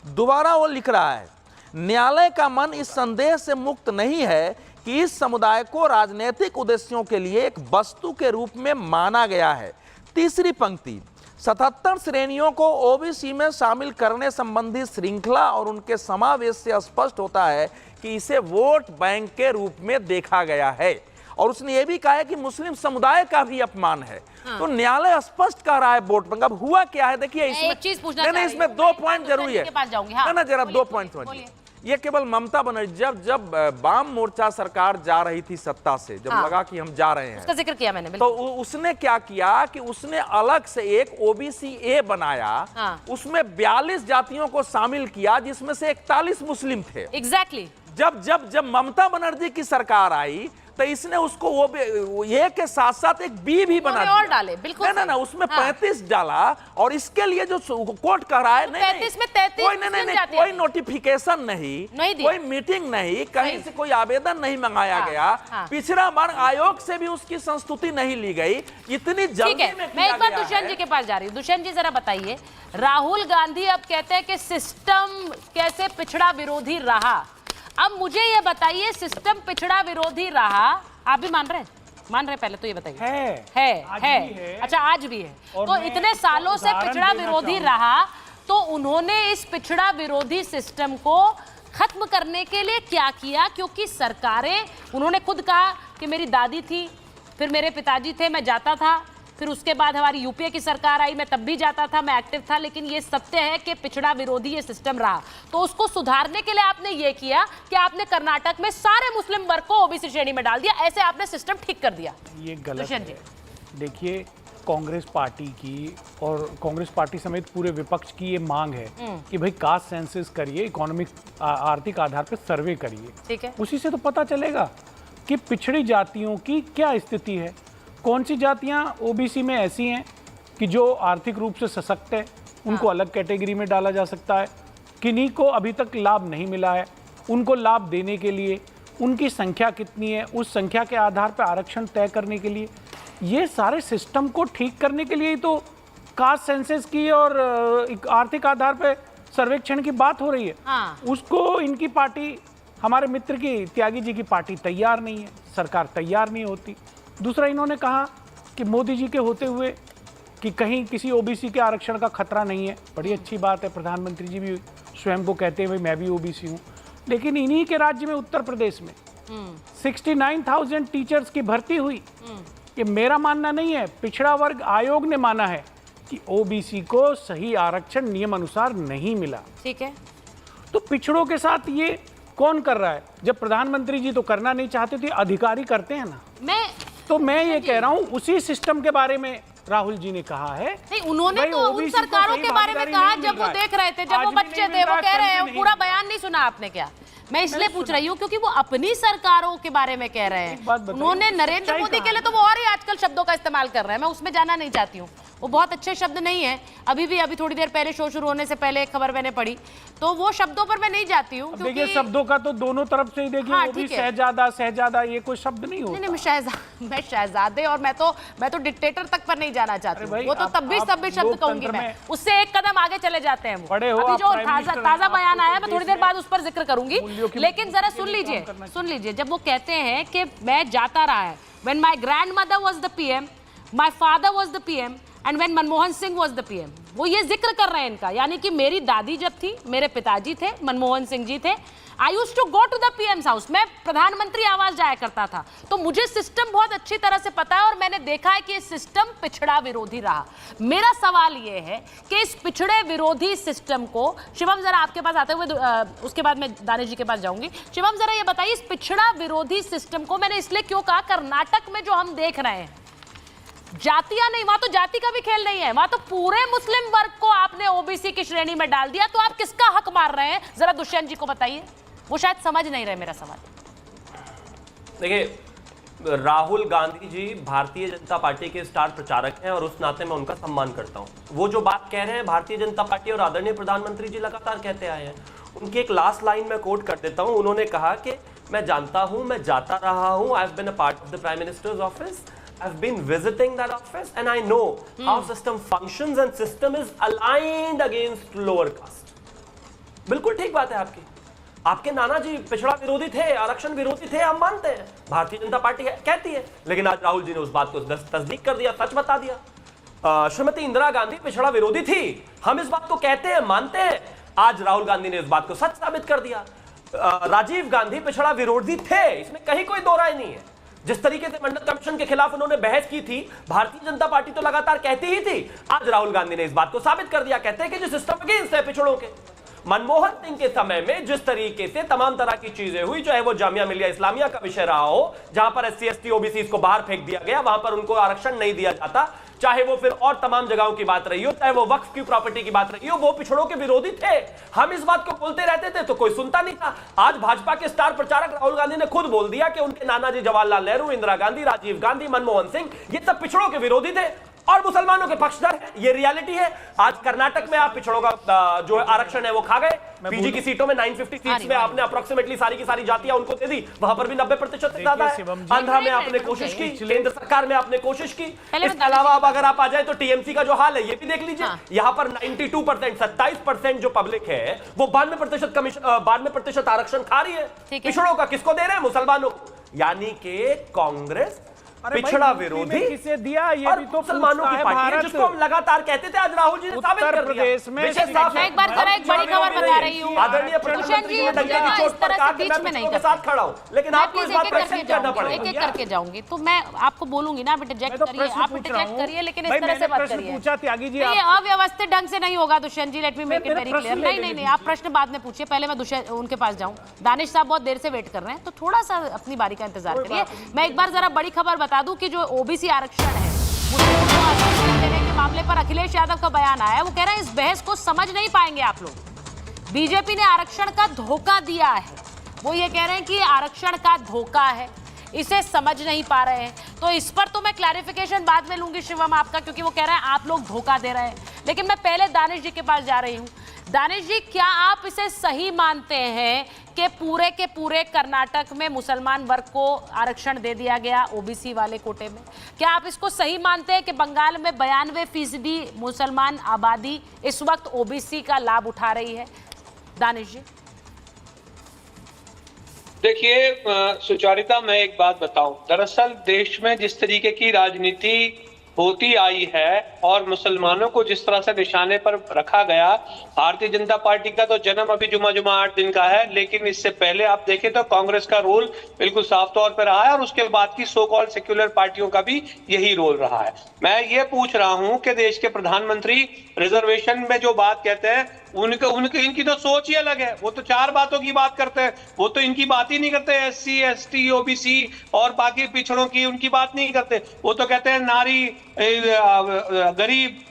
दोबारा वो लिख रहा है, न्यायालय का मन इस संदेह से मुक्त नहीं है कि इस समुदाय को राजनीतिक उद्देश्यों के लिए एक वस्तु के रूप में माना गया है। तीसरी पंक्ति, 77 श्रेणियों को ओबीसी में शामिल करने संबंधी श्रृंखला और उनके समावेश से स्पष्ट होता है कि इसे वोट बैंक के रूप में देखा गया है। और उसने ये भी कहा है कि मुस्लिम समुदाय का भी अपमान है। तो न्यायालय स्पष्ट कह रहा है वोट बैंक। अब हुआ क्या है देखिए, इसमें इसमें 2 पॉइंट जरूरी है ना, जरा 2 पॉइंट समझिए। ये केवल ममता बनर्जी जब वाम मोर्चा सरकार जा रही थी सत्ता से, जब लगा कि हम जा रहे हैं, उसका जिक्र किया मैंने, तो उसने क्या किया कि उसने अलग से एक ओबीसी ए बनाया, उसमें 42 जातियों को शामिल किया, जिसमें से 41 मुस्लिम थे। एग्जैक्टली। जब ममता बनर्जी की सरकार आई तो इसने उसको वो ए के साथ साथ एक बी भी बना और डाले, बिल्कुल ना ना उसमें 35 डाला, और इसके लिए जो कोर्ट कह रहा है, नहीं 35 में 33 कोई नहीं, कोई नोटिफिकेशन नहीं, कोई मीटिंग नहीं, कहीं से कोई आवेदन नहीं मंगाया गया, पिछड़ा वर्ग आयोग से भी उसकी संस्तुति नहीं ली गई, इतनी जल्दी में मैं एक बार दुष्यंत जी के पास जा रही हूँ। दुष्यंत जी जरा बताइए, राहुल गांधी अब कहते हैं कि सिस्टम कैसे पिछड़ा विरोधी रहा। अब मुझे ये बताइए, सिस्टम पिछड़ा विरोधी रहा, आप भी मान रहे हैं पहले तो ये बताइए। है। अच्छा, आज भी है। तो इतने सालों से पिछड़ा विरोधी रहा, तो उन्होंने इस पिछड़ा विरोधी सिस्टम को खत्म करने के लिए क्या किया? क्योंकि सरकारें, उन्होंने खुद कहा कि मेरी दादी थी, फिर मेरे पिताजी थे, मैं जाता था, फिर उसके बाद हमारी यूपीए की सरकार आई, मैं तब भी जाता था, मैं एक्टिव था, लेकिन ये सत्य है कि पिछड़ा विरोधी ये सिस्टम रहा। तो उसको सुधारने के लिए आपने ये किया कि आपने कर्नाटक में सारे मुस्लिम वर्ग को ओबीसी श्रेणी में डाल दिया, ऐसे आपने सिस्टम ठीक कर दिया। ये गलत है। देखिए, कांग्रेस पार्टी की और कांग्रेस पार्टी समेत पूरे विपक्ष की ये मांग है कि भाई कास्ट सेंसस करिए, इकोनॉमिक आर्थिक आधार पर सर्वे करिए, ठीक है, उसी से तो पता चलेगा कि पिछड़ी जातियों की क्या स्थिति है। कौन सी जातियां ओबीसी में ऐसी हैं कि जो आर्थिक रूप से सशक्त है, उनको अलग कैटेगरी में डाला जा सकता है, किन्हीं को अभी तक लाभ नहीं मिला है, उनको लाभ देने के लिए उनकी संख्या कितनी है, उस संख्या के आधार पर आरक्षण तय करने के लिए, ये सारे सिस्टम को ठीक करने के लिए ही तो कास्ट सेंसस की और आर्थिक आधार पर सर्वेक्षण की बात हो रही है। उसको इनकी पार्टी, हमारे मित्र की, त्यागी जी की पार्टी तैयार नहीं है, सरकार तैयार नहीं होती। दूसरा, इन्होंने कहा कि मोदी जी के होते हुए कि कहीं किसी ओबीसी के आरक्षण का खतरा नहीं है। बड़ी अच्छी बात है, प्रधानमंत्री जी भी स्वयं को कहते हैं भाई मैं भी ओबीसी हूँ, लेकिन इन्हीं के राज्य में, उत्तर प्रदेश में 69,000 टीचर्स की भर्ती हुई। ये मेरा मानना नहीं है, पिछड़ा वर्ग आयोग ने माना है कि ओबीसी को सही आरक्षण नियम अनुसार नहीं मिला। ठीक है, तो पिछड़ों के साथ ये कौन कर रहा है? जब प्रधानमंत्री जी तो करना नहीं चाहते थे, अधिकारी करते हैं ना। मैं ये कह रहा हूँ, उसी सिस्टम के बारे में राहुल जी ने कहा है। नहीं, उन्होंने तो उन सरकारों के बारे में कहा जब वो देख रहे थे, जब वो बच्चे थे, वो कह रहे हैं, पूरा बयान नहीं सुना आपने क्या? मैं इसलिए पूछ रही हूँ क्योंकि वो अपनी सरकारों के बारे में कह रहे हैं। उन्होंने नरेंद्र मोदी के लिए तो वो और ही आजकल शब्दों का इस्तेमाल कर रहे हैं, मैं उसमें जाना नहीं चाहती हूँ, वो बहुत अच्छे शब्द नहीं है। अभी थोड़ी देर पहले शो शुरू होने से पहले एक खबर मैंने पढ़ी, तो वो शब्दों पर मैं नहीं जाती हूँ। देखिए, शब्दों का तो दोनों तरफ से ही देखिए, वो भी शहजादा ये कोई शब्द नहीं होता। नहीं, मैं शहजादे और मैं तो डिक्टेटर तक पर नहीं जाना चाहती हूँ, वो तो तब भी शब्द कहूंगी मैं, उससे एक कदम आगे चले जाते हैं वो। अभी जो ताजा बयान आया, मैं थोड़ी देर बाद उस पर जिक्र करूंगी, लेकिन जरा सुन लीजिए, जब वो कहते हैं कि मैं जाता रहा है, when my grandmother was the PM, my father was the PM, and when Manmohan Singh was the PM, वो ये जिक्र कर रहे हैं इनका, यानी कि मेरी दादी जब थी, मेरे पिताजी थे, मनमोहन सिंह जी थे, I used to go to the PM's house, मैं प्रधानमंत्री आवास जाया करता था, तो मुझे सिस्टम बहुत अच्छी तरह से पता है और मैंने देखा है कि ये सिस्टम पिछड़ा विरोधी रहा। मेरा सवाल ये है कि इस पिछड़े विरोधी सिस्टम को, शिवम जरा आपके पास आते हुए, उसके बाद मैं दानिश जी के पास जाऊंगी। शिवम जरा ये बताइए, इस पिछड़ा विरोधी सिस्टम को मैंने इसलिए क्यों कहा, कर्नाटक में जो हम देख रहे हैं, जातियां नहीं, वहां तो जाति का भी खेल नहीं है, वहां तो पूरे मुस्लिम वर्ग को आपने ओबीसी की श्रेणी में डाल दिया, तो आप किसका हक मार रहे हैं? जरा दुष्यंत जी को बताइए, वो शायद समझ नहीं रहे मेरा सवाल। देखिए, राहुल गांधी जी भारतीय जनता पार्टी के स्टार प्रचारक हैं और उस नाते मैं उनका सम्मान करता हूं। वो जो बात कह रहे हैं, भारतीय जनता पार्टी और आदरणीय प्रधानमंत्री जी लगातार कहते आए हैं। उनकी एक लास्ट लाइन मैं कोट कर देता हूं, उन्होंने कहा कि मैं जानता हूं, मैं जाता रहा हूं, I have been a part of the prime minister's office, I've been visiting that office and I know how system functions and system is aligned against lower caste. बिल्कुल ठीक बात है आपकी। आपके नाना जी पिछड़ा विरोधी थे, आरक्षण विरोधी थे, हम मानते हैं, भारतीय जनता पार्टी कहती है, लेकिन आज राहुल जी ने उस बात को तस्दीक कर दिया, सच बता दिया। श्रीमती इंदिरा गांधी पिछड़ा विरोधी थी, हम इस बात को कहते हैं, मानते हैं, आज राहुल गांधी ने इस बात को सच साबित कर दिया। राजीव गांधी पिछड़ा विरोधी थे, इसमें कहीं कोई दो राय नहीं है। जिस तरीके से मंडल कमीशन के खिलाफ उन्होंने बहस की थी, भारतीय जनता पार्टी तो लगातार कहती ही थी, आज राहुल गांधी ने इस बात को साबित कर दिया, कहते हैं कि जो सिस्टम अगेंस्ट है पिछड़ों के। मनमोहन सिंह के समय में जिस तरीके से तमाम तरह की चीजें हुई, चाहे वो जामिया मिलिया इस्लामिया का विषय रहा हो, जहां पर SC ST OBC को बाहर फेंक दिया गया, वहां पर उनको आरक्षण नहीं दिया जाता, चाहे वो फिर और तमाम जगहों की बात रही हो, चाहे वो वक्फ की प्रॉपर्टी की बात रही हो, वो पिछड़ों के विरोधी थे। हम इस बात को बोलते रहते थे तो कोई सुनता नहीं था। आज भाजपा के स्टार प्रचारक राहुल गांधी ने खुद बोल दिया कि उनके नाना जी जवाहरलाल नेहरू, इंदिरा गांधी, राजीव गांधी, मनमोहन सिंह, ये सब पिछड़ों के विरोधी थे और मुसलमानों के पक्षधर है। ये रियलिटी है। आज कर्नाटक में आप पिछड़ों का जो आरक्षण है वो खा गए। पीजी की सीटों में 950 सीट्स में आपने अप्रोक्सीमेटली सारी की सारी जातियां उनको दे दी, वहां पर भी 90% से ज्यादा है। आंध्रा में आपने कोशिश की, केंद्र सरकार में आपने कोशिश की। इसके अलावा अब अगर आप आ जाए तो टीएमसी का जो हाल है ये भी देख लीजिए। यहाँ पर 92%, 27% जो पब्लिक है वो 92% आरक्षण खा रही है। पिछड़ों का किसको दे रहे हैं? मुसलमानों को। यानी कि कांग्रेस पिछड़ा विरोधी किसे दिया ये भी तो मुसलमानों की पार्टी है, जिसको हम लगातार कहते थे। आज राहुल जी ने साबित कर दिया। प्रदेश में मैं एक बार जरा एक बड़ी खबर बता रही हूँ। आदरणीय प्रधानमंत्री जी ने डंके की चोट पर कहा कि मैं पिछड़ों के साथ खड़ा हूं, लेकिन आपको इस बात को एक्सेप्ट करना पड़ेगा। एक एक करके जाऊंगी तो मैं आपको बोलूंगी ना, आप इंटरजेक्ट करिए, आप इंटरजेक्ट करिए, लेकिन इस तरह से मत करिए। पूछा त्यागी जी, ये अव्यवस्थित ढंग से नहीं होगा Dushyant ji, let me make it very clear. नहीं, आप प्रश्न बाद में पूछिए, पहले मैं दुष्यंत उनके पास जाऊं। दानिश साहब बहुत देर से वेट कर रहे हैं, तो थोड़ा सा अपनी बारी का इंतजार करिए। मैं एक बार जरा बड़ी खबर बता दूं कि जो ओबीसी आरक्षण है, मुस्लिमों को आरक्षण देने के मामले पर अखिलेश यादव का बयान आया है। वो कह रहे हैं इस बहस को समझ नहीं पाएंगे आप लोग। बीजेपी ने आरक्षण का धोखा दिया है। वो ये कह रहे हैं कि आरक्षण का धोखा है, इसे समझ नहीं पा रहे हैं। तो इस पर तो मैं क्लैरिफिकेशन बाद में लूंगी शिवम आपका, क्योंकि वो कह रहे हैं आप लोग धोखा दे रहे हैं। लेकिन मैं पहले दानिश जी के पास जा रही हूँ। दानिश जी, क्या आप इसे सही मानते हैं कि पूरे के पूरे कर्नाटक में मुसलमान वर्ग को आरक्षण दे दिया गया ओबीसी वाले कोटे में? क्या आप इसको सही मानते हैं कि बंगाल में 92% मुसलमान आबादी इस वक्त ओबीसी का लाभ उठा रही है? दानिश जी देखिए सुचारिता, मैं एक बात बताऊं। दरअसल देश में जिस तरीके की राजनीति होती आई है और मुसलमानों को जिस तरह से निशाने पर रखा गया, भारतीय जनता पार्टी का तो जन्म अभी जुमा 8 दिन का है, लेकिन इससे पहले आप देखें तो कांग्रेस का रोल बिल्कुल साफ तौर पर रहा है और उसके बाद की सो कॉल्ड सेक्युलर पार्टियों का भी यही रोल रहा है। मैं ये पूछ रहा हूं कि देश के प्रधानमंत्री रिजर्वेशन में जो बात कहते हैं, इनकी तो सोच ही अलग है। वो तो 4 बातों की बात करते हैं, वो तो इनकी बात ही नहीं करते। SC, ST, OBC और बाकी पिछड़ों की उनकी बात नहीं करते। वो तो कहते हैं नारी, गरीब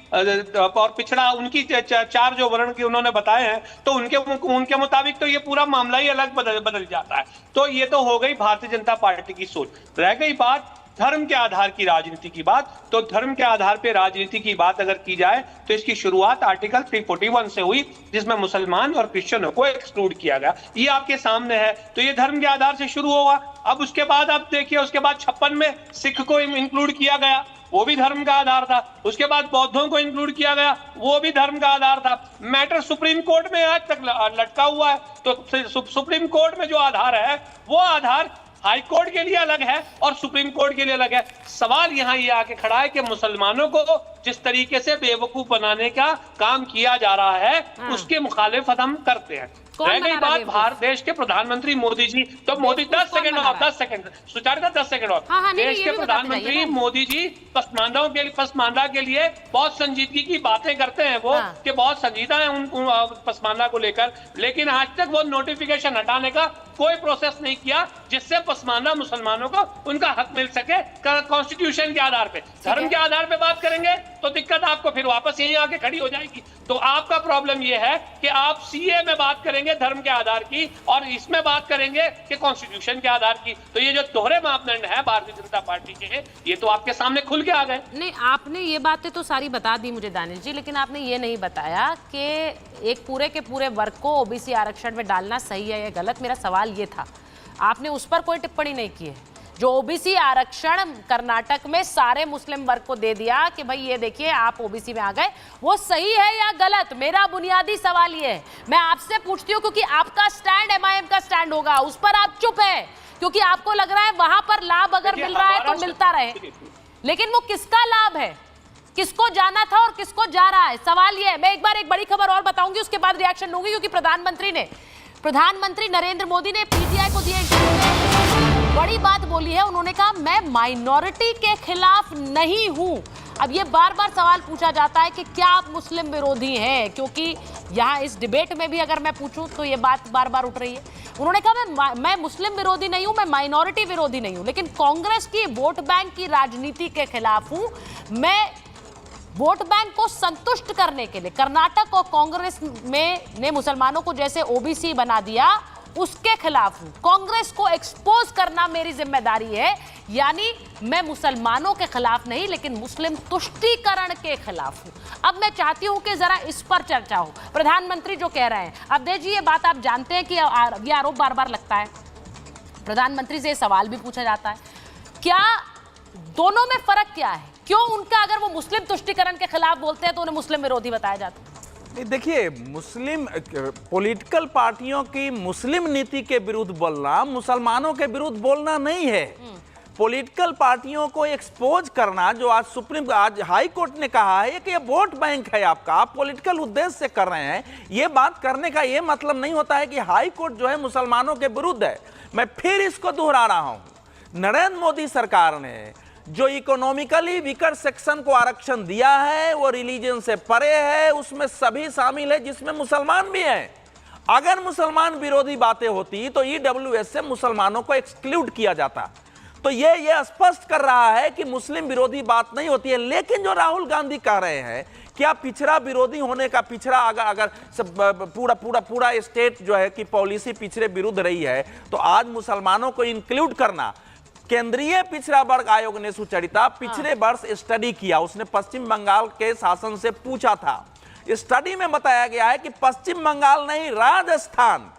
और पिछड़ा, उनकी 4 जो वर्ण की उन्होंने बताए हैं, तो उनके मुताबिक तो ये पूरा मामला ही अलग बदल जाता है। तो ये तो हो गई भारतीय जनता पार्टी की सोच। रह गई बात धर्म के आधार की राजनीति की बात, तो धर्म के आधार पे राजनीति की बात अगर की जाए तो इसकी शुरुआत आर्टिकल 341 से हुई, जिसमें मुसलमान और क्रिश्चियनों को एक्सक्लूड किया गया। ये आपके सामने है, तो ये धर्म के आधार से शुरू होगा। अब उसके बाद आप देखिए, उसके बाद 56 में सिख को इंक्लूड किया गया, वो भी धर्म का आधार था। उसके बाद बौद्धों को इंक्लूड किया गया, वो भी धर्म का आधार था। मैटर सुप्रीम कोर्ट में आज तक लटका हुआ है। तो सुप्रीम कोर्ट में जो आधार है, वो आधार हाई कोर्ट के लिए अलग है और सुप्रीम कोर्ट के लिए अलग है। सवाल यहाँ ये आके खड़ा है कि मुसलमानों को जिस तरीके से बेवकूफ बनाने का काम किया जा रहा है, उसके मुखालिफत हम करते हैं। रह गई बात भारत देश के प्रधानमंत्री मोदी जी, तो मोदी 10 सेकंड सुचारिता 10 सेकंड और देश के प्रधानमंत्री मोदी जी पसमानदा के लिए बहुत संजीदगी की बातें करते हैं, वो कि बहुत संजीदा है उन पसमानदा को लेकर, लेकिन आज तक वो नोटिफिकेशन हटाने का कोई प्रोसेस नहीं किया जिससे पसमानदा मुसलमानों को उनका हक मिल सके कॉन्स्टिट्यूशन के आधार पे। धर्म के आधार पे बात करेंगे तो दिक्कत आपको फिर वापस यहीं आके खड़ी हो जाएगी। तो आपका प्रॉब्लम यह है कि आप सीए में बात करेंगे धर्म के आधार की और इसमें बात करेंगे कि कॉन्स्टिट्यूशन के आधार की। तो ये जो दोहरे मापदंड है भारतीय जनता पार्टी के, ये तो आपके सामने खुल के आ गए। नहीं, आपने ये बातें तो सारी बता दी मुझे दानिश जी, लेकिन आपने ये नहीं बताया कि एक पूरे के पूरे वर्ग को ओबीसी आरक्षण में डालना सही है या गलत। मेरा सवाल ये था, आपने उस पर कोई टिप्पणी नहीं की है। जो ओबीसी आरक्षण कर्नाटक में सारे मुस्लिम वर्ग को दे दिया कि भाई ये देखिए आप ओबीसी में आ गए, वो सही है या गलत? मेरा बुनियादी सवाल ये है। मैं आपसे पूछती हूँ क्योंकि आपका स्टैंड MIM का स्टैंड होगा, उस पर आप चुप है क्योंकि आपको लग रहा है वहां पर लाभ अगर मिल रहा है तो मिलता रहे, लेकिन वो किसका लाभ है, किसको जाना था और किसको जा रहा है? सवाल ये है। मैं एक बार एक बड़ी खबर और बताऊंगी, उसके बाद रिएक्शन लूंगी, क्योंकि प्रधानमंत्री नरेंद्र मोदी ने पीटीआई को दिए इंटरव्यू में बड़ी बात बोली है। उन्होंने कहा मैं माइनॉरिटी के खिलाफ नहीं हूं। अब ये बार बार सवाल पूछा जाता है कि क्या आप मुस्लिम विरोधी हैं, क्योंकि यहाँ इस डिबेट में भी अगर मैं पूछूं तो ये बात बार बार उठ रही है। उन्होंने कहा मैं मुस्लिम विरोधी नहीं हूं, मैं माइनॉरिटी विरोधी नहीं हूं, लेकिन कांग्रेस की वोट बैंक की राजनीति के खिलाफ हूं। मैं वोट बैंक को संतुष्ट करने के लिए कर्नाटक और कांग्रेस ने मुसलमानों को जैसे ओबीसी बना दिया, उसके खिलाफ हूं। कांग्रेस को एक्सपोज करना मेरी जिम्मेदारी है, यानी मैं मुसलमानों के खिलाफ नहीं लेकिन मुस्लिम तुष्टीकरण के खिलाफ हूं। अब मैं चाहती हूं कि जरा इस पर चर्चा हो। प्रधानमंत्री जो कह रहे हैं, अब देखिए ये बात आप जानते हैं कि ये आरोप बार बार लगता है, प्रधानमंत्री से सवाल भी पूछा जाता है, क्या दोनों में फर्क क्या है? क्यों उनका अगर वो मुस्लिम तुष्टीकरण के खिलाफ बोलते हैं तो उन्हें मुस्लिम विरोधी बताया जाता है? देखिए, मुस्लिम पॉलिटिकल पार्टियों की मुस्लिम नीति के विरुद्ध बोलना मुसलमानों के विरुद्ध बोलना नहीं है। पॉलिटिकल पार्टियों को एक्सपोज करना, जो आज हाई कोर्ट ने कहा है कि ये वोट बैंक है आपका, आप पॉलिटिकल उद्देश्य से कर रहे हैं, ये बात करने का ये मतलब नहीं होता है कि हाई कोर्ट जो है मुसलमानों के विरुद्ध है। मैं फिर इसको दोहरा रहा हूं, नरेंद्र मोदी सरकार ने जो इकोनॉमिकली वीकर सेक्शन को आरक्षण दिया है वो रिलीजन से परे है, उसमें सभी शामिल है जिसमें मुसलमान भी हैं। अगर मुसलमान विरोधी बातें होती तो ईडब्ल्यूएस से मुसलमानों को एक्सक्लूड किया जाता। तो ये स्पष्ट कर रहा है कि मुस्लिम विरोधी बात नहीं होती है। लेकिन जो राहुल गांधी कह रहे हैं क्या पिछड़ा विरोधी होने का, पिछड़ा अगर सब पूरा स्टेट जो है कि पॉलिसी पिछड़े विरुद्ध रही है, तो आज मुसलमानों को इंक्लूड करना। केंद्रीय पिछड़ा वर्ग आयोग ने सुचरिता पिछले वर्ष स्टडी किया, उसने पश्चिम बंगाल के शासन से पूछा था। स्टडी में बताया गया है कि पश्चिम बंगाल नहीं, राजस्थान,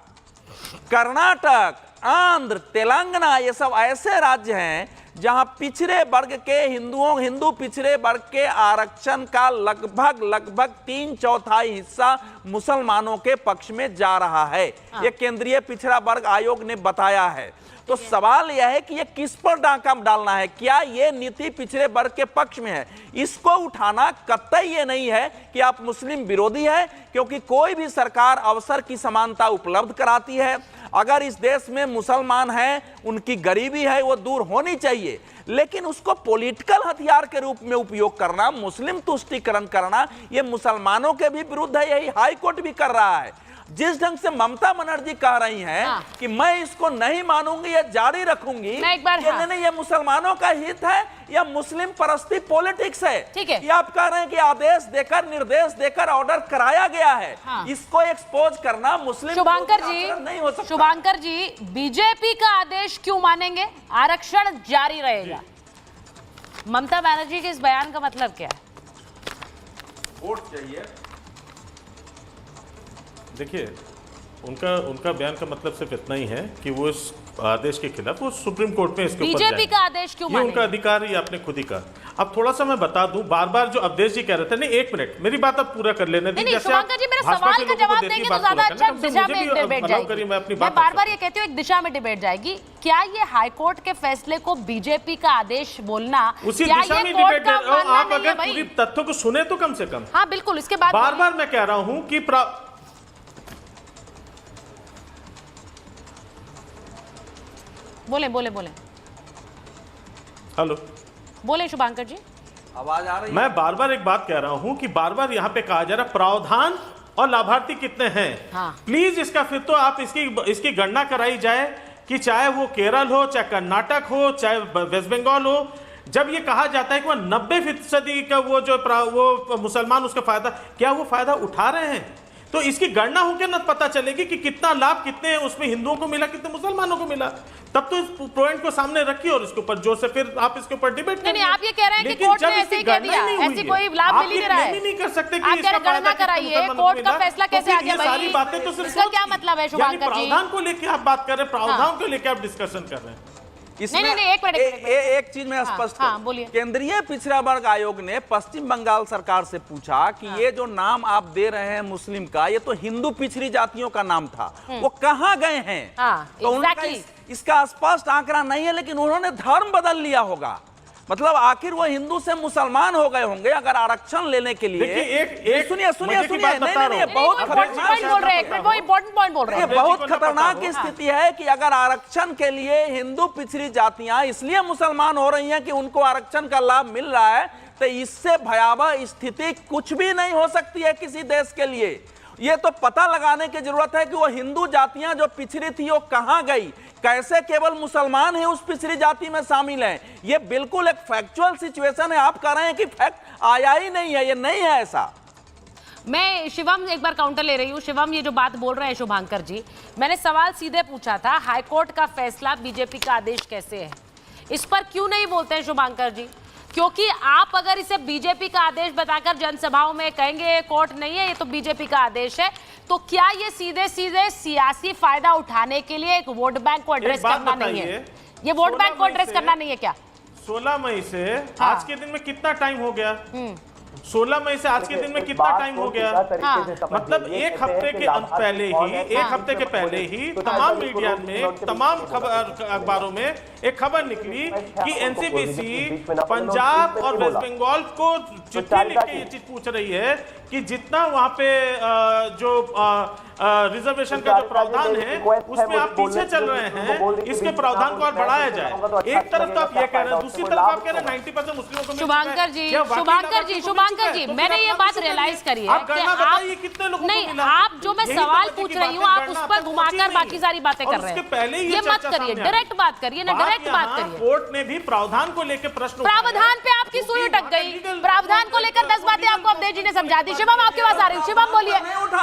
कर्नाटक, आंध्र, तेलंगाना, ये सब ऐसे राज्य हैं जहां पिछड़े वर्ग के हिंदू पिछड़े वर्ग के आरक्षण का लगभग 3/4 हिस्सा मुसलमानों के पक्ष में जा रहा है। ये केंद्रीय पिछड़ा वर्ग आयोग ने बताया है। तो सवाल यह है कि ये किस पर डाका डालना है, क्या ये नीति पिछड़े वर्ग के पक्ष में है? इसको उठाना कतई ये नहीं है कि आप मुस्लिम विरोधी है, क्योंकि कोई भी सरकार अवसर की समानता उपलब्ध कराती है। अगर इस देश में मुसलमान हैं, उनकी गरीबी है, वो दूर होनी चाहिए, लेकिन उसको पॉलिटिकल हथियार के रूप में उपयोग करना, मुस्लिम तुष्टीकरण करना, ये मुसलमानों के भी विरुद्ध है। यही हाई कोर्ट भी कर रहा है। जिस ढंग से ममता बनर्जी कह रही हैं कि मैं इसको नहीं मानूंगी या जारी रखूंगी, नहीं, ये मुसलमानों का हित है या मुस्लिम परस्ती पॉलिटिक्स है? ठीक है, ये आप कह रहे हैं कि आदेश देकर, निर्देश देकर ऑर्डर कराया गया है। इसको एक्सपोज करना मुस्लिम शुभांकर जी नहीं हो सकता। शुभांकर जी, बीजेपी का आदेश क्यों मानेंगे? आरक्षण जारी रहेगा। ममता बनर्जी के इस बयान का मतलब क्या है? वोट चाहिए। देखिए, उनका बयान का मतलब सिर्फ इतना ही है कि वो इस आदेश के खिलाफ वो सुप्रीम कोर्ट में इसके ऊपर बीजेपी का आदेश क्यों मानेंगे? उनका अधिकार ये आपने खुद ही कहा। अब थोड़ा सा मैं बता दूं, बार बार जो अवधेश जी कह रहे थे, नहीं एक मिनट मेरी बात आप पूरा कर लेने दीजिए। नहीं, शुभांकर जी मेरे सवाल का जवाब देंगे तो ज्यादा अच्छा दिशा में डिबेट जाएगी। मैं बार-बार ये कहती हूँ एक दिशा में डिबेट जाएगी। क्या ये हाईकोर्ट के फैसले को बीजेपी का आदेश बोलना, उसी दिशा में डिबेट है? आप अगर पूरी तथ्यों को सुने तो कम से कम। हाँ बिल्कुल, इसके बाद बार बार मैं कह रहा हूँ कि बोले हेलो, बोले शुभांकर जी, आवाज आ रही है? मैं बार बार एक बात कह रहा हूं कि बार बार यहां पे कहा जा रहा है प्रावधान और लाभार्थी कितने हैं। प्लीज इसका फिर तो आप इसकी गणना कराई जाए कि चाहे वो केरल हो, चाहे कर्नाटक हो, चाहे वेस्ट बंगाल हो। जब ये कहा जाता है कि 90% का वो मुसलमान उसका फायदा, क्या वो फायदा उठा रहे हैं? तो इसकी गणना होकर न पता चलेगी कि कितना लाभ कितने उसमें हिंदुओं को मिला, कितने मुसलमानों को मिला। तब तो इस पॉइंट को सामने रखिए और इसके ऊपर जोर से फिर आप इसके ऊपर डिबेट करिए। नहीं, आप ये कह रहे हैं कि कोर्ट ने ऐसे ही कह दिया, ऐसी कोई लाभ मिल ही नहीं रहा है। नहीं कर सकते कि इसका गणना कराइए, कोर्ट का फैसला कैसे आ गया भाई? सारी बातें तो सिर्फ इसका क्या मतलब है शुभांकर जी? प्रावधान को लेकर आप बात कर रहे हैं, प्रावधान को लेकर आप डिस्कशन कर रहे हैं। एक चीज में स्पष्ट बोलिए। केंद्रीय पिछड़ा वर्ग आयोग ने पश्चिम बंगाल सरकार से पूछा कि ये जो नाम आप दे रहे हैं मुस्लिम का, ये तो हिंदू पिछड़ी जातियों का नाम था, वो कहाँ गए हैं? तो उनका इसका स्पष्ट आंकड़ा नहीं है, लेकिन उन्होंने धर्म बदल लिया होगा। मतलब आखिर वो हिंदू से मुसलमान हो गए होंगे अगर आरक्षण लेने के लिए। सुनिए नहीं, बहुत खतरनाक स्थिति है कि अगर आरक्षण के लिए हिंदू पिछड़ी जातियां इसलिए मुसलमान हो रही हैं कि उनको आरक्षण का लाभ मिल रहा है, तो इससे भयावह स्थिति कुछ भी नहीं हो सकती है किसी देश के लिए। ये तो पता लगाने की जरूरत है कि वो हिंदू जातियां जो पिछड़ी थी वो कहां गई, कैसे केवल मुसलमान ही उस पिछड़ी जाति में शामिल हैं। ये बिल्कुल एक फैक्चुअल सिचुएशन है। आप कह रहे हैं कि फैक्ट आया ही नहीं है, ये नहीं है ऐसा। मैं शिवम एक बार काउंटर ले रही हूँ। शिवम, ये जो बात बोल रहे हैं शुभांकर जी, मैंने सवाल सीधे पूछा था, हाईकोर्ट का फैसला बीजेपी का आदेश कैसे है, इस पर क्यों नहीं बोलते हैं शुभांकर जी? क्योंकि आप अगर इसे बीजेपी का आदेश बताकर जनसभाओं में कहेंगे कोर्ट नहीं है, ये तो बीजेपी का आदेश है, तो क्या ये सीधे सीधे सियासी फायदा उठाने के लिए एक वोट बैंक को एड्रेस करना नहीं है? ये वोट बैंक को एड्रेस करना नहीं है क्या? 16 मई से आज के दिन में कितना टाइम हो गया? 16 मई से आज के दिन में कितना टाइम हो गया? मतलब एक हफ्ते के पहले ही तमाम मीडिया में, तमाम अखबारों में एक खबर निकली कि एनसीपीसी पंजाब और वेस्ट बंगाल को चिट्ठी लिख के ये चीज पूछ रही है कि जितना वहां पे जो रिजर्वेशन का जो प्रावधान है उसमें आप पीछे चल रहे हैं, इसके प्रावधान को और बढ़ाया जाए। एक तरफ तो आप ये कह रहे हैं, दूसरी तरफ आप कह रहे हैं 90% मुस्लिमों को। शुभांकर जी, मैंने ये बात रियलाइज करी है कि आप कितने लोगों नहीं, आप जो मैं सवाल पूछ रही हूँ आप उस पर घुमाकर बाकी सारी बातें कर रहे हैं। ये मत करिए, डायरेक्ट बात करिए ना, डायरेक्ट बात करिए। कोर्ट ने भी प्रावधान को लेकर प्रश्न, प्रावधान पे आपकी सुई अटक गई। प्रावधान को लेकर 10 बातें आपको अवधेश जी ने समझा दी। शिवम, आपके पास आ रही हूँ। शिवम बोलिए,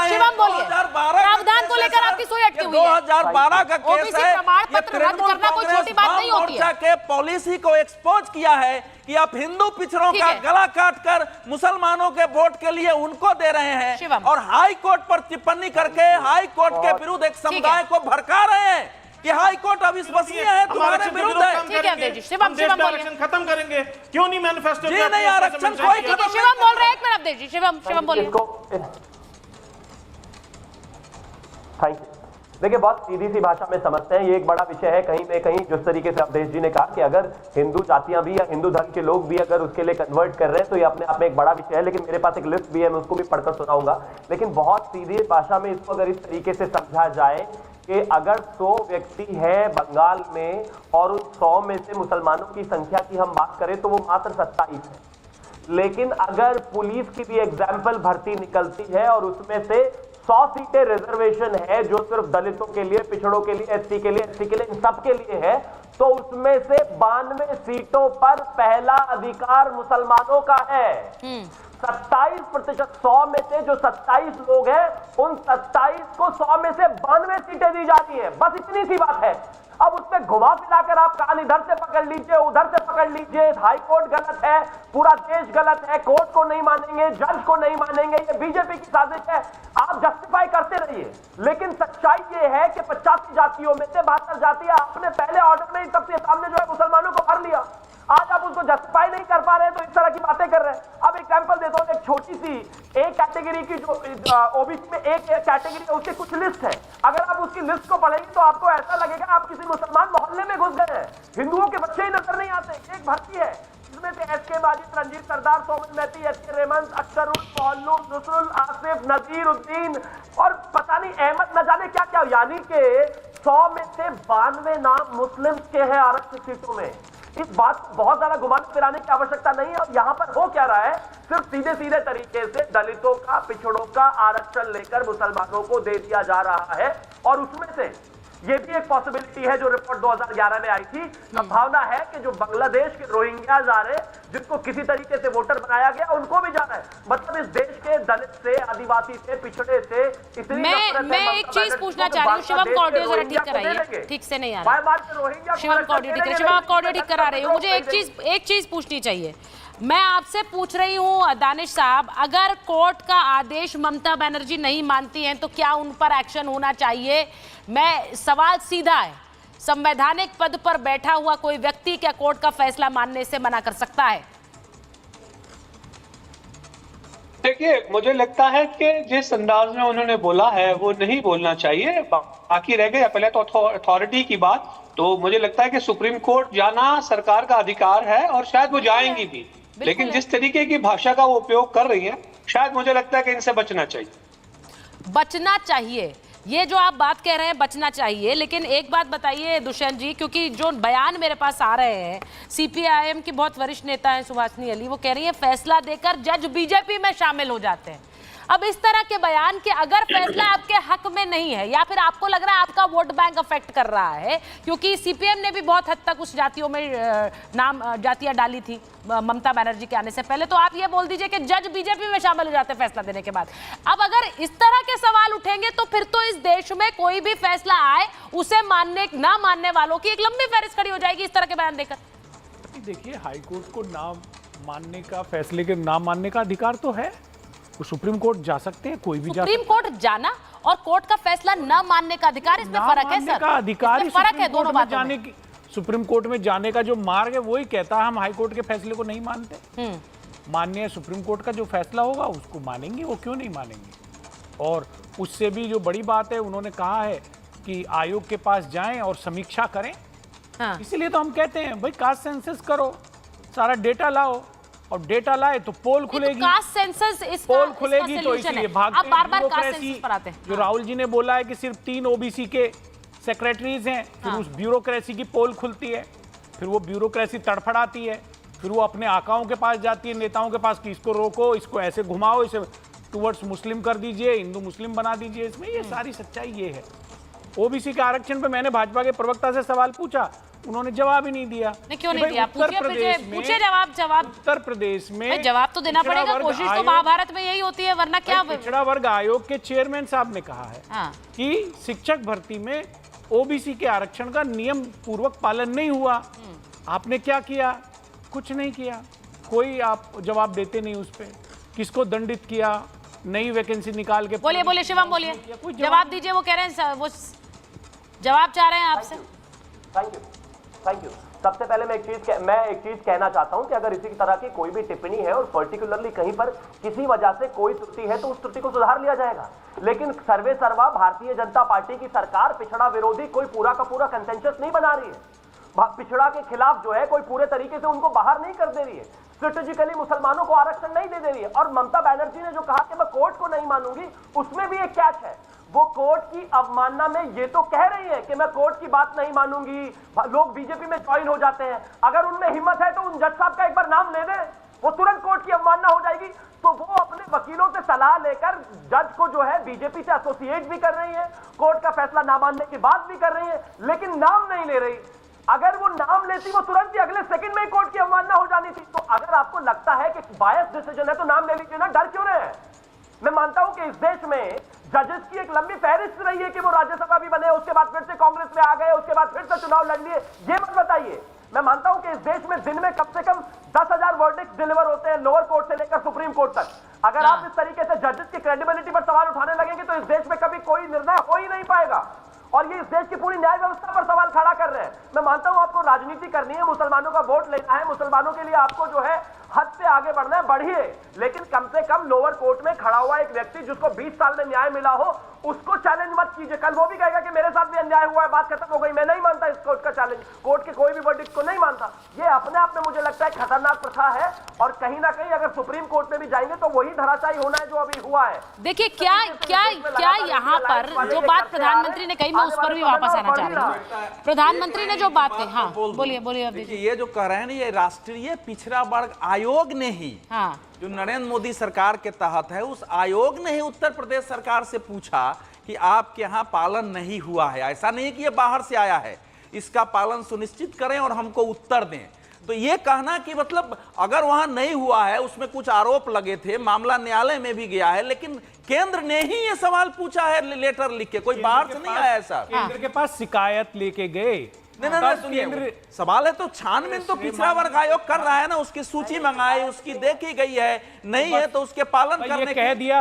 शिवम बोलिए। प्रावधान को लेकर आपकी सुई अटकी हुई है। 2012 का केस है, प्रमाण पत्र रद्द करना कोई छोटी बात नहीं होती है। के पॉलिसी को एक्सपोज किया है कि आप हिंदू पिछड़ों का गला काटकर मुसलमानों के वोट के लिए उनको दे रहे हैं और हाई कोर्ट पर टिप्पणी करके हाई कोर्ट के विरुद्ध एक समुदाय को भड़का रहे हैं कि हाई कोर्ट अविश्वसनीय है, तुम्हारे विरुद्ध है। ठीक है अवधेश जी, शिवम बोलिए। खत्म करेंगे, क्यों नहीं मैनिफेस्टो? जी नहीं, आरक्षण कोई खत्म। शिवम बोल रहे हैं, एक मिनट अवधेश जी, शिवम बोलिए। Thank you. देखिए, बहुत सीधी सी भाषा में समझते हैं, ये एक बड़ा विषय है। कहीं ना कहीं जिस तरीके से अवधेश जी ने कहा कि अगर हिंदू जातियां भी या हिंदू धर्म के लोग भी अगर उसके लिए कन्वर्ट कर रहे हैं तो ये अपने आप में एक बड़ा विषय है। लेकिन मेरे पास एक लिस्ट भी है, मैं उसको भी पढ़कर सुनाऊंगा। लेकिन बहुत सीधी भाषा में इसको अगर इस तरीके से समझा जाए कि अगर 100 व्यक्ति है बंगाल में और उन 100 में से मुसलमानों की संख्या की हम बात करें तो वो मात्र 27 है। लेकिन अगर पुलिस की भी एग्जाम्पल भर्ती निकलती है और उसमें से 100 सीटें रिजर्वेशन है जो सिर्फ दलितों के लिए, पिछड़ों के लिए, एससी के लिए, इन सब के लिए है, तो उसमें से 92 सीटों पर पहला अधिकार मुसलमानों का है। 27%, 100 में से जो 27 लोग हैं उन 27 को 100 में से 92 सीटें दी जाती है। बस इतनी सी बात है। अब उसमें घुमा फिराकर आप कान इधर से पकड़ लीजिए, उधर से पकड़ लीजिए, हाई कोर्ट गलत है, पूरा देश गलत है, कोर्ट को नहीं मानेंगे, जज को नहीं मानेंगे, ये बीजेपी की साजिश है। आप जस्टिफाई करते रहिए, लेकिन सच्चाई ये है कि 85 जातियों में से 72 जातियां आपने पहले ऑर्डर में ही सबसे सामने जो है मुसलमानों को भर लिया। आज आप उसको जस्टिफाई नहीं कर पा रहे तो इस तरह की बातें कर रहे हैं। अब एग्जांपल देता हूं, एक छोटी सी एक कैटेगरी की जो ओबीसी में एक कैटेगरी है उसकी कुछ लिस्ट है। अगर आप उसकी लिस्ट को पढ़ेंगे तो आपको ऐसा लगेगा आप किसी मुसलमान मोहल्ले में घुस गए हैं। हिंदुओं के बच्चे ही नजर नहीं आते। एक भर्ती है जिसमें से एसके माजिद, रंजीत सरदार, सोमन मैती, एसके रेमंड, अख्तरुल, पहलू, नुसरुल, आसिफ, नजीर उद्दीन और पता नहीं अहमद, न जाने क्या क्या, यानी कि 100 में से 92 नाम मुस्लिम के हैं आरक्षित सीटों में। इस बात को बहुत ज्यादा घुमाने फिराने की आवश्यकता नहीं है। और यहाँ पर हो क्या रहा है, सिर्फ सीधे सीधे तरीके से दलितों का, पिछड़ों का आरक्षण लेकर मुसलमानों को दे दिया जा रहा है। और उसमें से ये भी एक पॉसिबिलिटी है जो रिपोर्ट 2011 में आई थी, संभावना है कि जो बांग्लादेश के रोहिंग्याज आ रहे जिनको किसी तरीके से वोटर बनाया गया उनको भी जाना है। मतलब इस देश के दलित से, आदिवासी से, पिछड़े से इतनी मैं एक चीज पूछना चाह रही हूँ, शिवम का ऑडियो जरा ठीक कराइए, ठीक से नहीं आ रहा। शिवम का ऑडियो ठीक कराइए, शिवम आपका ऑडियो ठीक करा रही हूँ। मुझे एक चीज पूछनी चाहिए। मैं आपसे पूछ रही हूँ दानिश साहब, अगर कोर्ट का आदेश ममता बनर्जी नहीं मानती हैं तो क्या उन पर एक्शन होना चाहिए? मैं सवाल सीधा है, संवैधानिक पद पर बैठा हुआ कोई व्यक्ति क्या कोर्ट का फैसला मानने से मना कर सकता है? देखिए, मुझे लगता है कि जिस अंदाज में उन्होंने बोला है वो नहीं बोलना चाहिए। बाकी रह गए पहले तो अथॉरिटी की बात, तो मुझे लगता है कि सुप्रीम कोर्ट जाना सरकार का अधिकार है और शायद वो जाएंगी भी। लेकिन जिस तरीके की भाषा का वो उपयोग कर रही है, शायद मुझे लगता है कि इनसे बचना चाहिए। बचना चाहिए, ये जो आप बात कह रहे हैं बचना चाहिए। लेकिन एक बात बताइए दुष्यंत जी, क्योंकि जो बयान मेरे पास आ रहे हैं, सीपीआईएम की बहुत वरिष्ठ नेता है सुभाषिनी अली, वो कह रही है फैसला देकर जज बीजेपी में शामिल हो जाते हैं। अब इस तरह के बयान के अगर फैसला आपके हक में नहीं है या फिर आपको लग रहा है आपका वोट बैंक अफेक्ट कर रहा है, क्योंकि सीपीएम ने भी बहुत हद तक उस जातियों में जातियां डाली थी ममता बनर्जी के आने से पहले, तो आप ये बोल दीजिए कि जज बीजेपी में शामिल हो जाते फैसला देने के बाद। अब अगर इस तरह के सवाल उठेंगे तो फिर तो इस देश में कोई भी फैसला आए उसे मानने ना मानने वालों की एक लंबी फहरिस्त खड़ी हो जाएगी इस तरह के बयान देकर। देखिए, हाईकोर्ट को ना मानने का, फैसले के ना मानने का अधिकार तो है, वो सुप्रीम कोर्ट जा सकते हैं, कोई भी जा सुप्रीम कोर्ट जाना और कोर्ट का फैसला न मानने का अधिकार, इसमें फर्क है सर। अधिकार फर्क है दोनों बातों जाने की। सुप्रीम कोर्ट में जाने का जो मार्ग है वही कहता है हम हाई कोर्ट के फैसले को नहीं मानते। माननीय सुप्रीम कोर्ट का जो फैसला होगा उसको मानेंगे, वो क्यों नहीं मानेंगे। और उससे भी जो बड़ी बात है, उन्होंने कहा है कि आयोग के पास जाएं और समीक्षा करें। हाँ। इसीलिए तो हम कहते हैं भाई कास्ट सेंसस करो, सारा डेटा लाओ, और डेटा लाए तो पोल खुलेगी, कास्ट सेंसस इसका, पोल खुलेगी तो इसलिए भागते बार-बार कास्ट सेंसस पर आते हैं। जो राहुल जी ने बोला है कि सिर्फ 3 ओबीसी के सेक्रेटरीज हैं, फिर उस ब्यूरोक्रेसी की पोल खुलती है, फिर वो ब्यूरोक्रेसी तड़फड़ाती है, फिर वो अपने आकाओं के पास जाती है, नेताओं के पास कि इसको रोको, इसको ऐसे घुमाओ, इसे टुवर्ड्स मुस्लिम कर दीजिए, हिंदू मुस्लिम बना दीजिए। इसमें ये सारी सच्चाई ये है। ओबीसी के आरक्षण पे मैंने भाजपा के प्रवक्ता से सवाल पूछा, उन्होंने जवाब ही नहीं दिया। नहीं, क्यों नहीं दिया? पूछे जवाब। उत्तर प्रदेश में जवाब तो देना पड़ेगा, कोशिश तो महाभारत में यही होती है, वरना क्या। पिछड़ा वर्ग आयोग के चेयरमैन साहब ने कहा है कि शिक्षक भर्ती में ओबीसी के आरक्षण का नियम पूर्वक पालन नहीं हुआ। आपने क्या किया? कुछ नहीं किया, कोई आप जवाब देते नहीं उस पर। किसको दंडित किया? नई वैकेंसी निकाल के। बोलिए शिवम, बोलिए, जवाब दीजिए। वो कह रहे हैं, वो जवाब चाह रहे हैं आपसे। Thank you. सबसे पहले मैं एक चीज कहना चाहता हूं कि अगर इसी तरह की कोई भी टिप्पणी है और पर्टिकुलरली कहीं पर किसी वजह से कोई त्रुटि है तो उस त्रुटि को सुधार लिया जाएगा। लेकिन सर्वे सर्वा भारतीय जनता पार्टी की सरकार पिछड़ा विरोधी कोई पूरा का पूरा कंसेंसस नहीं बना रही है। पिछड़ा के खिलाफ जो है कोई पूरे तरीके से उनको बाहर नहीं कर दे रही है, स्ट्रेटेजिकली मुसलमानों को आरक्षण नहीं दे रही है। और ममता बनर्जी ने जो कहा कि मैं कोर्ट को नहीं मानूंगी, उसमें भी एक कैच है। वो कोर्ट की अवमानना में ये तो कह रही है कि मैं कोर्ट की बात नहीं मानूंगी, लोग बीजेपी में ज्वाइन हो जाते हैं। अगर उनमें हिम्मत है तो उन जज साहब का एक बार नाम ले दे, वो तुरंत कोर्ट की अवमानना हो जाएगी। तो वो अपने वकीलों से सलाह लेकर जज को जो है बीजेपी से एसोसिएट भी कर रही है, कोर्ट का फैसला ना मानने की बात भी कर रही है, लेकिन नाम नहीं ले रही। अगर वो नाम लेती वो तुरंत ही अगले सेकंड में कोर्ट की अवमानना हो जानी थी। तो अगर आपको लगता है कि बायस डिसीजन है तो नाम ले लीजिए ना, डर क्यों रहे हैं? मैं मानता हूं कि इस देश में जजेस की एक लंबी फहरिस्त रही है कि वो राज्यसभा भी बने, उसके बाद फिर से कांग्रेस में आ गए, उसके बाद फिर से चुनाव लड़ लिए। ये मत बताइए। मैं मानता हूं कि इस देश में दिन में कम से कम 10,000 वर्डिक्ट डिलीवर होते हैं, लोअर कोर्ट से लेकर सुप्रीम कोर्ट तक। अगर आप इस तरीके से जजेस की क्रेडिबिलिटी पर सवाल उठाने लगेंगे तो इस देश में कभी कोई निर्णय हो ही नहीं पाएगा। और ये इस देश की पूरी न्याय व्यवस्था पर सवाल खड़ा कर रहे हैं। मैं मानता हूं आपको राजनीति करनी है, मुसलमानों का वोट लेना है, मुसलमानों के लिए आपको जो है हद से आगे बढ़ना है, बढ़िए। लेकिन कम से कम लोअर कोर्ट में खड़ा हुआ एक व्यक्ति जिसको 20 साल में न्याय मिला हो, उसको चैलेंज मत कीजिए। कल वो भी कहेगा कि मेरे साथ भी अन्याय हुआ है, बात खत्म हो गई। मैं नहीं मानता इस कोर्ट का चैलेंज, कोर्ट के कोई भी वर्डिक्ट को नहीं मानता। ये अपने आप में मुझे लगता है खतरनाक प्रथा है, और कहीं ना कहीं अगर सुप्रीम कोर्ट में भी जाएंगे तो वही धराशायी होना है जो अभी हुआ है। देखिए, क्या यहाँ पर जो बात प्रधानमंत्री ने कही, मैं उस पर भी वापस आना चाह रही हूँ। प्रधानमंत्री ने जो बात कही, हाँ बोलिए। ये जो कह रहे हैं ना, ये राष्ट्रीय पिछड़ा वर्ग आयोग ने ही, जो नरेंद्र मोदी सरकार के तहत है, उस आयोग ने ही उत्तर प्रदेश सरकार से पूछा कि आपके यहाँ पालन नहीं हुआ है। ऐसा नहीं कि ये बाहर से आया है, इसका पालन सुनिश्चित करें और हमको उत्तर दें। तो ये कहना कि मतलब अगर वहां नहीं हुआ है, उसमें कुछ आरोप लगे थे, मामला न्यायालय में भी गया है, लेकिन केंद्र ने ही ये सवाल पूछा है लेटर लिख के, कोई बाहर से नहीं आया सर। केंद्र के पास शिकायत लेके गए। नहीं, सुनिए, सवाल है तो छानबीन तो पिछड़ा वर्ग आयोग कर रहा है ना, उसकी सूची मंगाई, उसकी देखी गई है, नहीं है तो उसके पालन करने कह दिया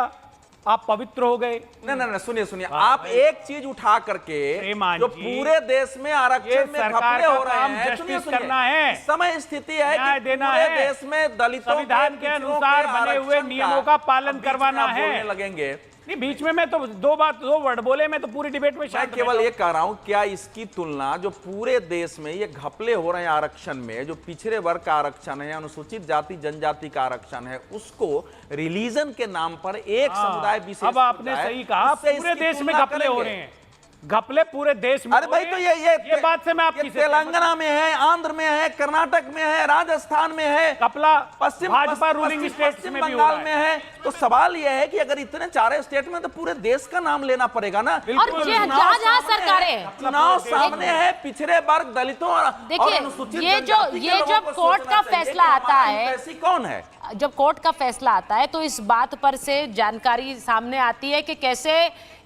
आप पवित्र हो गए। नहीं, सुनिए, आप एक चीज उठा करके जो पूरे देश में आरक्षण में घपले हो रहे हैं, सुनिए, समय स्थिति है कि पूरे देश में दलितों संविधान के अनुसार बने हुए नियमों का पालन करवाना है। लगेंगे नहीं, बीच में मैं तो दो वर्ड बोले, मैं तो पूरी डिबेट में मैं केवल ये कह रहा हूं, क्या इसकी तुलना जो पूरे देश में ये घपले हो रहे हैं आरक्षण में, जो पिछड़े वर्ग का आरक्षण है, अनुसूचित जाति जनजाति का आरक्षण है, उसको रिलीजन के नाम पर एक समुदाय विशेष, अब आपने सही कहा, पूरे देश में घपले हो रहे हैं। घपले पूरे देश में। अरे भाई तो ये बात से मैं आपकी तेलंगाना में है, आंध्र में है, कर्नाटक में है, राजस्थान में है, कपला भाजपा रूलिंग स्टेट्स में भी हो बंगाल में है। तो सवाल यह है कि अगर इतने चारे स्टेट में तो पूरे देश का नाम लेना पड़ेगा ना। और जहां सरकारें चुनाव सामने है, पिछड़े वर्ग, दलितों और देखिए ये जब कोर्ट का फैसला आता है, ऐसी कौन है, जब कोर्ट का फैसला आता है तो इस बात पर से जानकारी सामने आती है कि कैसे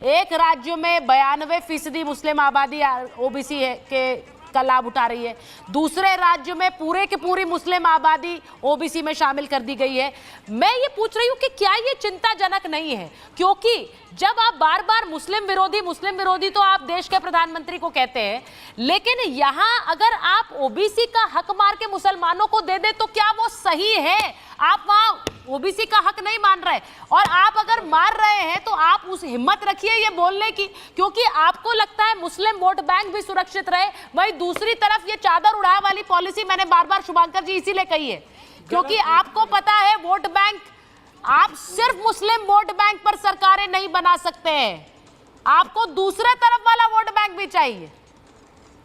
एक राज्य में 92% मुस्लिम आबादी ओबीसी के का लाभ उठा रही है, दूसरे राज्य में पूरे की पूरी मुस्लिम आबादी ओबीसी में शामिल कर दी गई है। मैं ये पूछ रही हूँ कि क्या ये चिंताजनक नहीं है? क्योंकि जब आप बार बार मुस्लिम विरोधी तो आप देश के प्रधानमंत्री को कहते हैं, लेकिन यहां अगर आप ओबीसी का हक मार के मुसलमानों को दे दे तो क्या वो सही है? आप वहां ओबीसी का हक नहीं मान रहे, और आप अगर मार रहे हैं तो आप उस हिम्मत रखिए ये बोलने की, क्योंकि आपको लगता है मुस्लिम वोट बैंक भी सुरक्षित रहे। वहीं दूसरी तरफ ये चादर उड़ाए वाली पॉलिसी मैंने बार बार शुभांकर जी इसीलिए कही है क्योंकि आपको पता है वोट बैंक, आप सिर्फ मुस्लिम वोट बैंक पर सरकारें नहीं बना सकते हैं, आपको दूसरे तरफ वाला वोट बैंक भी चाहिए।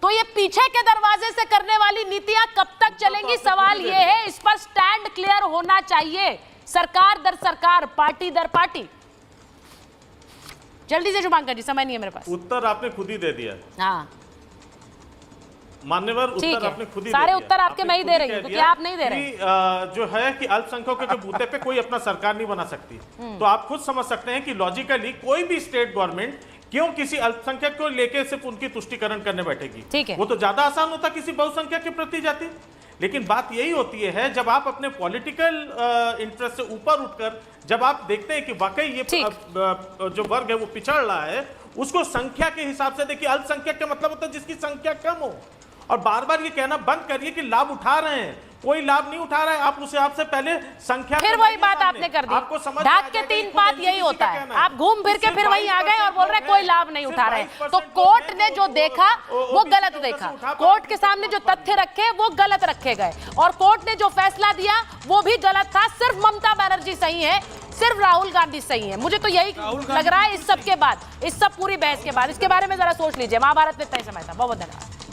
तो ये पीछे के दरवाजे से करने वाली नीतियां कब तक चलेंगी? सवाल ये है, इस पर स्टैंड क्लियर होना चाहिए, सरकार दर सरकार, पार्टी दर पार्टी। जल्दी से शुभांकर जी, समय नहीं है मेरे पास। उत्तर आपने खुद ही दे दिया। हाँ मान्यवर, उत्तर आपने खुद ही सारे दे दिया। उत्तर आपके मैं ही दे रही हूँ, क्योंकि आप नहीं दे रहे। जो है कि अल्पसंख्यकों के बूते पे कोई अपना सरकार नहीं बना सकती, तो आप खुद समझ सकते हैं कि लॉजिकली कोई भी स्टेट गवर्नमेंट क्यों किसी अल्पसंख्यक को लेके सिर्फ उनकी तुष्टिकरण करने बैठेगी? ठीक है, वो तो ज्यादा आसान होता किसी बहुसंख्यक के प्रति जाती। लेकिन बात यही होती है जब आप अपने पॉलिटिकल इंटरेस्ट से ऊपर उठकर जब आप देखते हैं कि वाकई ये जो वर्ग है वो पिछड़ रहा है, उसको संख्या के हिसाब से देखिए। अल्पसंख्यक का मतलब होता है जिसकी संख्या कम हो, और बार बार ये कहना बंद करिए कि लाभ उठा रहे हैं, कोई लाभ नहीं उठा रहा है। आप उसे आपसे पहले संख्या, फिर वही बात आपने कर दी, आपको समझ ढाक के 3 बात यही होता है, आप घूम फिर के फिर वहीं आ गए और बोल रहे कोई लाभ नहीं उठा रहे। तो कोर्ट ने जो देखा वो गलत देखा, कोर्ट के सामने जो तथ्य रखे वो गलत रखे गए, और कोर्ट ने जो फैसला दिया वो भी गलत था। सिर्फ ममता बनर्जी सही है, सिर्फ राहुल गांधी सही है। मुझे तो यही लग रहा है इस सब के बाद, इस सब पूरी बहस के बाद। इसके बारे में जरा सोच लीजिए। महाभारत में इतना ही समय था। बहुत बहुत धन्यवाद।